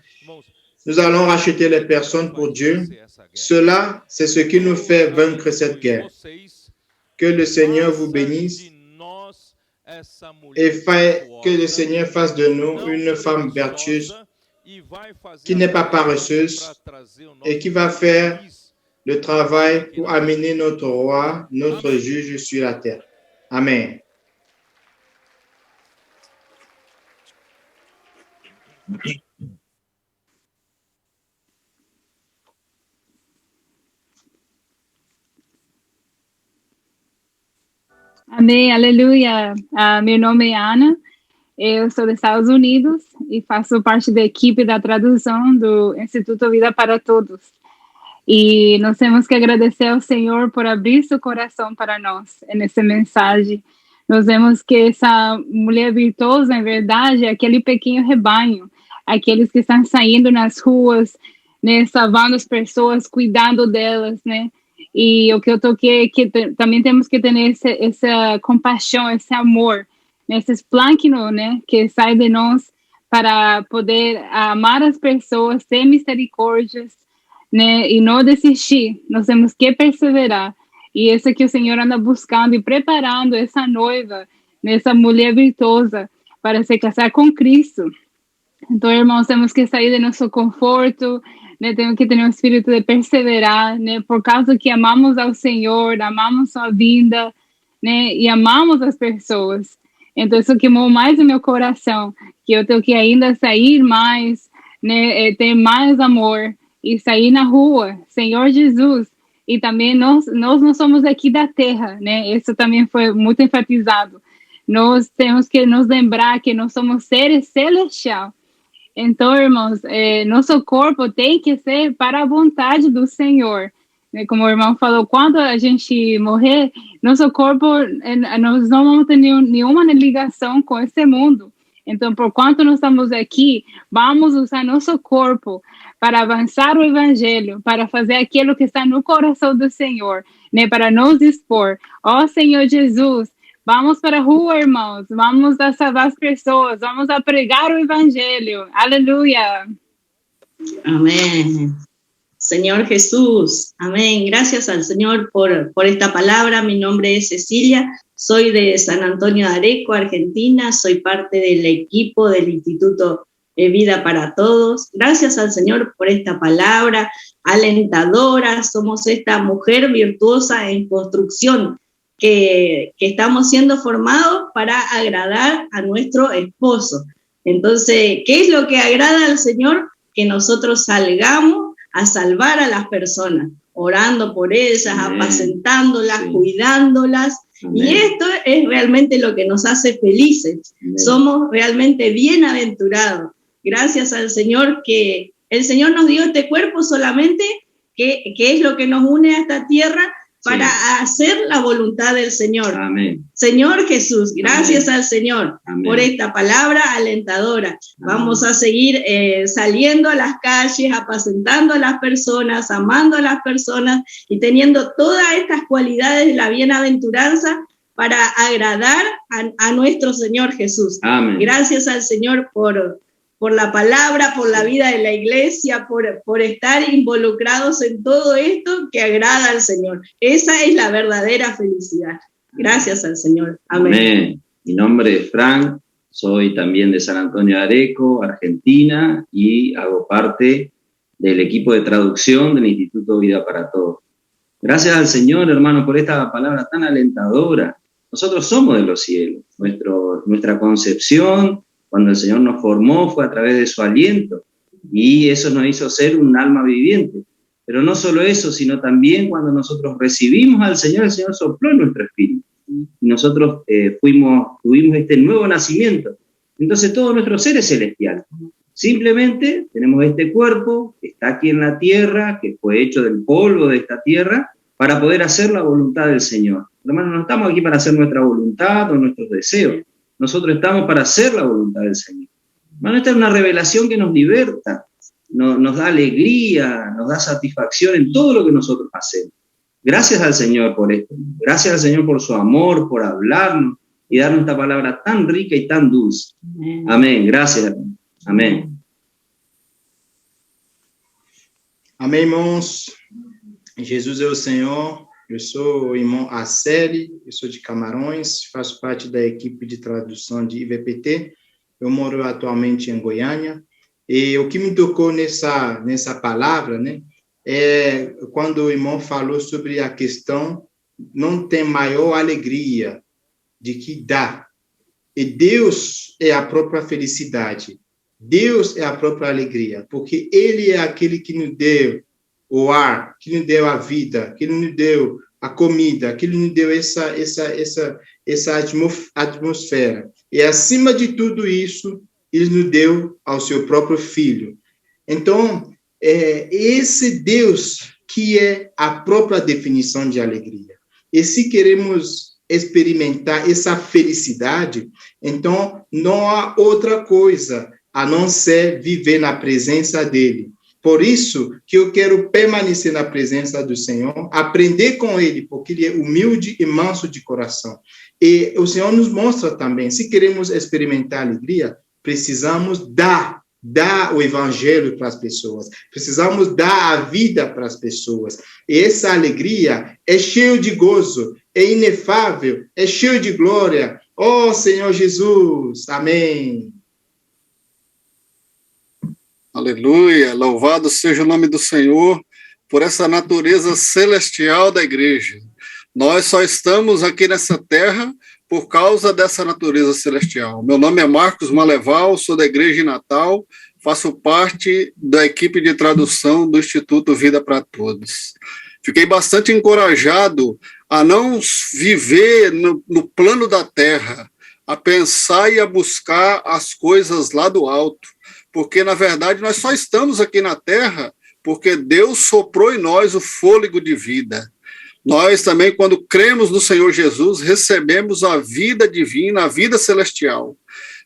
Nous allons racheter les personnes pour Dieu. Cela, c'est ce qui nous fait vaincre cette guerre. Que le Seigneur vous bénisse et que le Seigneur fasse de nous une femme vertueuse qui n'est pas paresseuse et qui va faire le travail pour amener notre roi, notre juge sur la terre. Amen. Amém, aleluia. Meu nome é Ana Eu sou dos Estados Unidos e faço parte da equipe da tradução do Instituto Vida para Todos. E nós temos que agradecer ao Senhor por abrir seu coração para nós nessa mensagem. Nós vemos que essa mulher virtuosa, em verdade, é aquele pequeno rebanho, aqueles que estão saindo nas ruas, né, salvando as pessoas, cuidando delas, né? E o que eu toquei é que também temos que ter essa compaixão, esse amor, nesses plâncton, né, que sai de nós para poder amar as pessoas, ter misericórdias, né, e não desistir. Nós temos que perseverar. E isso que o Senhor anda buscando e preparando essa noiva, essa mulher virtuosa, para se casar com Cristo. Então, irmãos, temos que sair do nosso conforto, né? Temos que ter um espírito de perseverar, né? Por causa que amamos ao Senhor, amamos sua vinda, né? E amamos as pessoas. Então, isso queimou mais o meu coração, que eu tenho que ainda sair mais, né? Ter mais amor e sair na rua, Senhor Jesus. E também nós não somos aqui da terra, né? Isso também foi muito enfatizado. Nós temos que nos lembrar que nós somos seres celestiais. Então, irmãos, nosso corpo tem que ser para a vontade do Senhor. Como o irmão falou, quando a gente morrer, nosso corpo, nós não vamos ter nenhuma ligação com esse mundo. Então, por quanto nós estamos aqui, vamos usar nosso corpo para avançar o Evangelho, para fazer aquilo que está no coração do Senhor, né? Para nos expor. Ó Senhor Jesus, vamos para a rua, irmãos. Vamos a salvar as pessoas. Vamos a pregar o Evangelho. Aleluya. Amén. Señor Jesús, amén. Gracias al Señor por esta palabra. Mi nombre es Cecilia, soy de San Antonio de Areco, Argentina. Soy parte del equipo del Instituto Vida para Todos. Gracias al Señor por esta palabra alentadora. Somos esta mujer virtuosa en construcción que estamos siendo formados para agradar a nuestro esposo. Entonces, ¿qué es lo que agrada al Señor? Que nosotros salgamos a salvar a las personas, orando por ellas, amén, apacentándolas, sí, cuidándolas. Amén. Y esto es realmente lo que nos hace felices. Amén. Somos realmente bienaventurados. Gracias al Señor que el Señor nos dio este cuerpo solamente, que es lo que nos une a esta tierra, para hacer la voluntad del Señor. Amén. Señor Jesús, gracias, amén, al Señor, amén, por esta palabra alentadora. Amén. Vamos a seguir saliendo a las calles, apacentando a las personas, amando a las personas y teniendo todas estas cualidades de la bienaventuranza para agradar a nuestro Señor Jesús. Amén. Gracias al Señor por la palabra, por la vida de la iglesia, por estar involucrados en todo esto que agrada al Señor. Esa es la verdadera felicidad. Gracias al Señor. Amén. Amén. Mi nombre es Frank, soy también de San Antonio de Areco, Argentina, y hago parte del equipo de traducción del Instituto Vida para Todos. Gracias al Señor, hermano, por esta palabra tan alentadora. Nosotros somos de los cielos. Nuestra concepción, cuando el Señor nos formó, fue a través de su aliento, y eso nos hizo ser un alma viviente. Pero no solo eso, sino también cuando nosotros recibimos al Señor, el Señor sopló en nuestro espíritu, y nosotros tuvimos este nuevo nacimiento. Entonces todo nuestro ser es celestial. Simplemente tenemos este cuerpo que está aquí en la tierra, que fue hecho del polvo de esta tierra, para poder hacer la voluntad del Señor. Hermanos, no estamos aquí para hacer nuestra voluntad o nuestros deseos. Nosotros estamos para hacer la voluntad del Señor. Hermano, esta es una revelación que nos liberta, nos da alegría, nos da satisfacción en todo lo que nosotros hacemos. Gracias al Señor por esto. Gracias al Señor por su amor, por hablarnos y darnos esta palabra tan rica y tan dulce. Amén. Amén. Gracias, hermano. Amém. Amém, irmãos. Jesus é o Senhor. Eu sou o irmão Aceli, eu sou de Camarões, faço parte da equipe de tradução de IVPT. Eu moro atualmente em Goiânia. E o que me tocou nessa palavra, né, é quando o irmão falou sobre a questão não tem maior alegria de que dá. E Deus é a própria felicidade. Deus é a própria alegria, porque Ele é aquele que nos deu o ar, que nos deu a vida, que nos deu a comida, que nos deu essa atmosfera. E, acima de tudo isso, ele nos deu ao seu próprio Filho. Então, esse Deus que é a própria definição de alegria. E se queremos experimentar essa felicidade, então não há outra coisa a não ser viver na presença dele. Por isso que eu quero permanecer na presença do Senhor, aprender com ele, porque ele é humilde e manso de coração. E o Senhor nos mostra também, se queremos experimentar alegria, precisamos dar o evangelho para as pessoas, precisamos dar a vida para as pessoas. E essa alegria é cheia de gozo, é inefável, é cheia de glória. Oh, Senhor Jesus, amém. Aleluia, louvado seja o nome do Senhor por essa natureza celestial da igreja. Nós só estamos aqui nessa terra por causa dessa natureza celestial. Meu nome é Marcos Maleval, sou da igreja em Natal, faço parte da equipe de tradução do Instituto Vida para Todos. Fiquei bastante encorajado a não viver no plano da terra, a pensar e a buscar as coisas lá do alto, porque, na verdade, nós só estamos aqui na terra porque Deus soprou em nós o fôlego de vida. Nós também, quando cremos no Senhor Jesus, recebemos a vida divina, a vida celestial.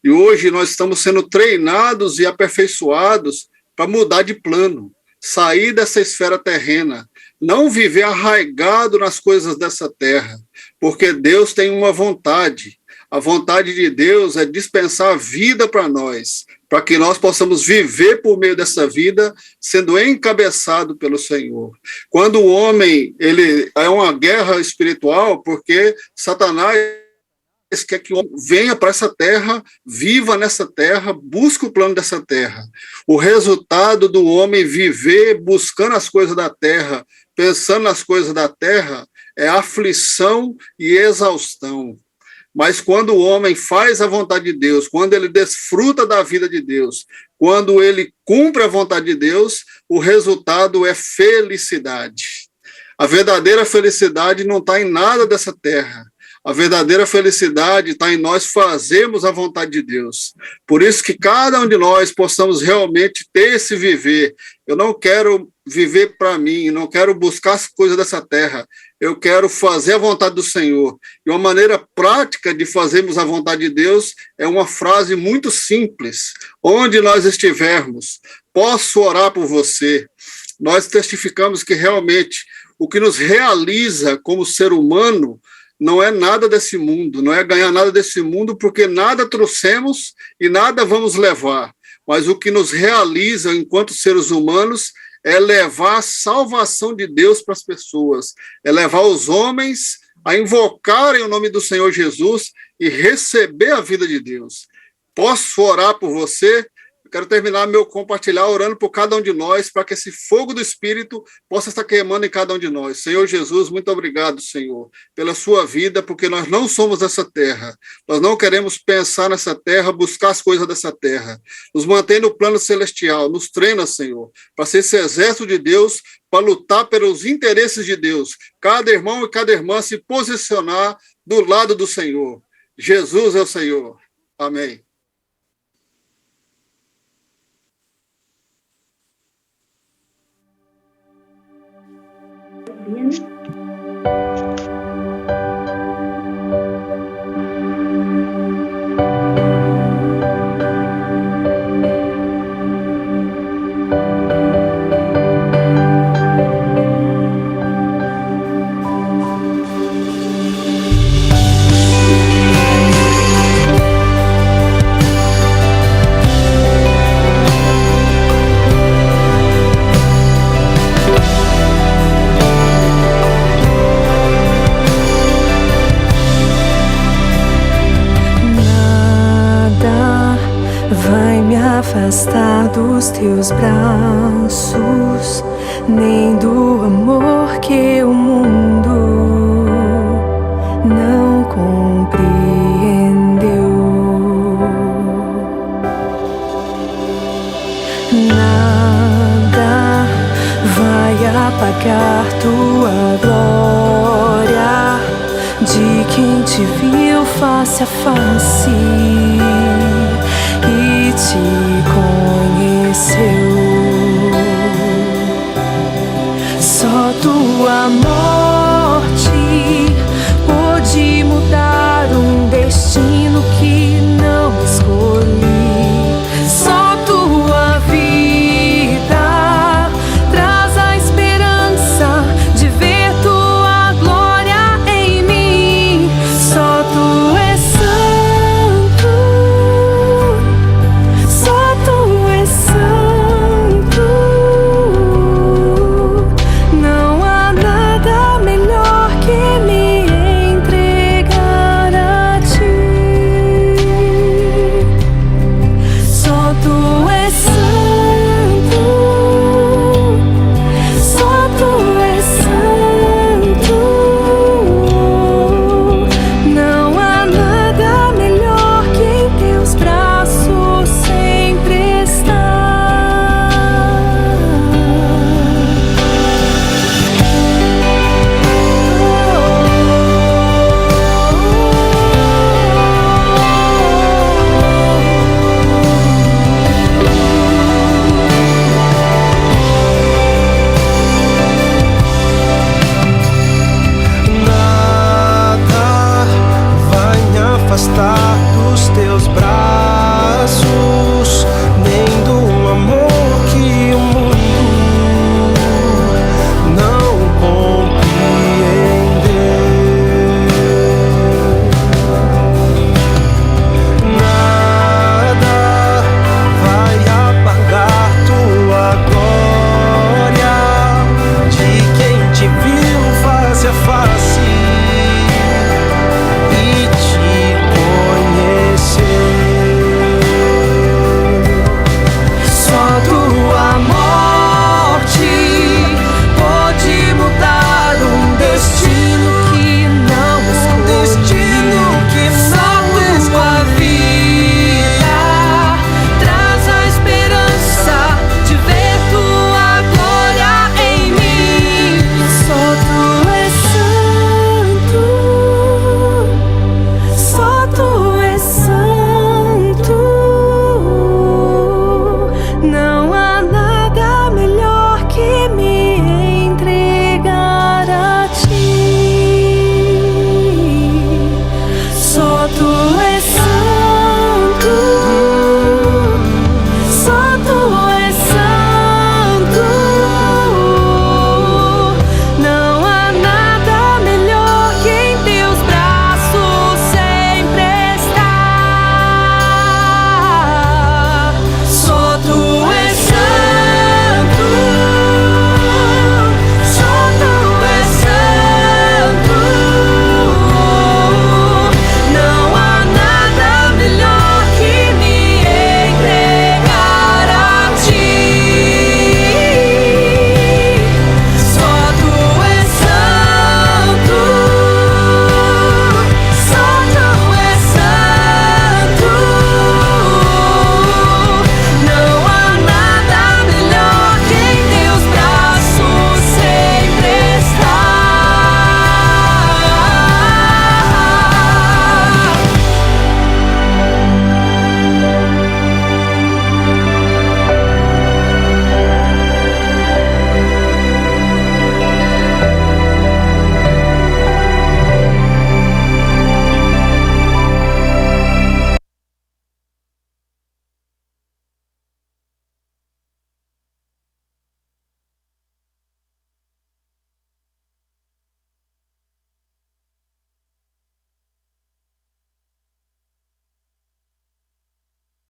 E hoje nós estamos sendo treinados e aperfeiçoados para mudar de plano, sair dessa esfera terrena, não viver arraigado nas coisas dessa terra, porque Deus tem uma vontade. A vontade de Deus é dispensar a vida para nós, para que nós possamos viver por meio dessa vida, sendo encabeçado pelo Senhor. Quando o homem, ele é uma guerra espiritual, porque Satanás quer que o homem venha para essa terra, viva nessa terra, busque o plano dessa terra. O resultado do homem viver buscando as coisas da terra, pensando nas coisas da terra, é aflição e exaustão. Mas quando o homem faz a vontade de Deus, quando ele desfruta da vida de Deus, quando ele cumpre a vontade de Deus, o resultado é felicidade. A verdadeira felicidade não está em nada dessa terra. A verdadeira felicidade está em nós fazermos a vontade de Deus. Por isso que cada um de nós possamos realmente ter esse viver. Eu não quero viver para mim, não quero buscar as coisas dessa terra. Eu quero fazer a vontade do Senhor. E uma maneira prática de fazermos a vontade de Deus é uma frase muito simples. Onde nós estivermos, posso orar por você. Nós testificamos que realmente o que nos realiza como ser humano não é nada desse mundo, não é ganhar nada desse mundo, porque nada trouxemos e nada vamos levar. Mas o que nos realiza enquanto seres humanos é levar a salvação de Deus para as pessoas, é levar os homens a invocarem o nome do Senhor Jesus e receber a vida de Deus. Posso orar por você? Eu quero terminar meu compartilhar orando por cada um de nós, para que esse fogo do Espírito possa estar queimando em cada um de nós. Senhor Jesus, muito obrigado, Senhor, pela sua vida, porque nós não somos dessa terra. Nós não queremos pensar nessa terra, buscar as coisas dessa terra. Nos mantém no plano celestial, nos treina, Senhor, para ser esse exército de Deus, para lutar pelos interesses de Deus. Cada irmão e cada irmã se posicionar do lado do Senhor. Jesus é o Senhor. Amém. Afastar dos teus braços, nem do amor que o mundo não compreendeu. Nada vai apagar tua glória de quem te viu face a face.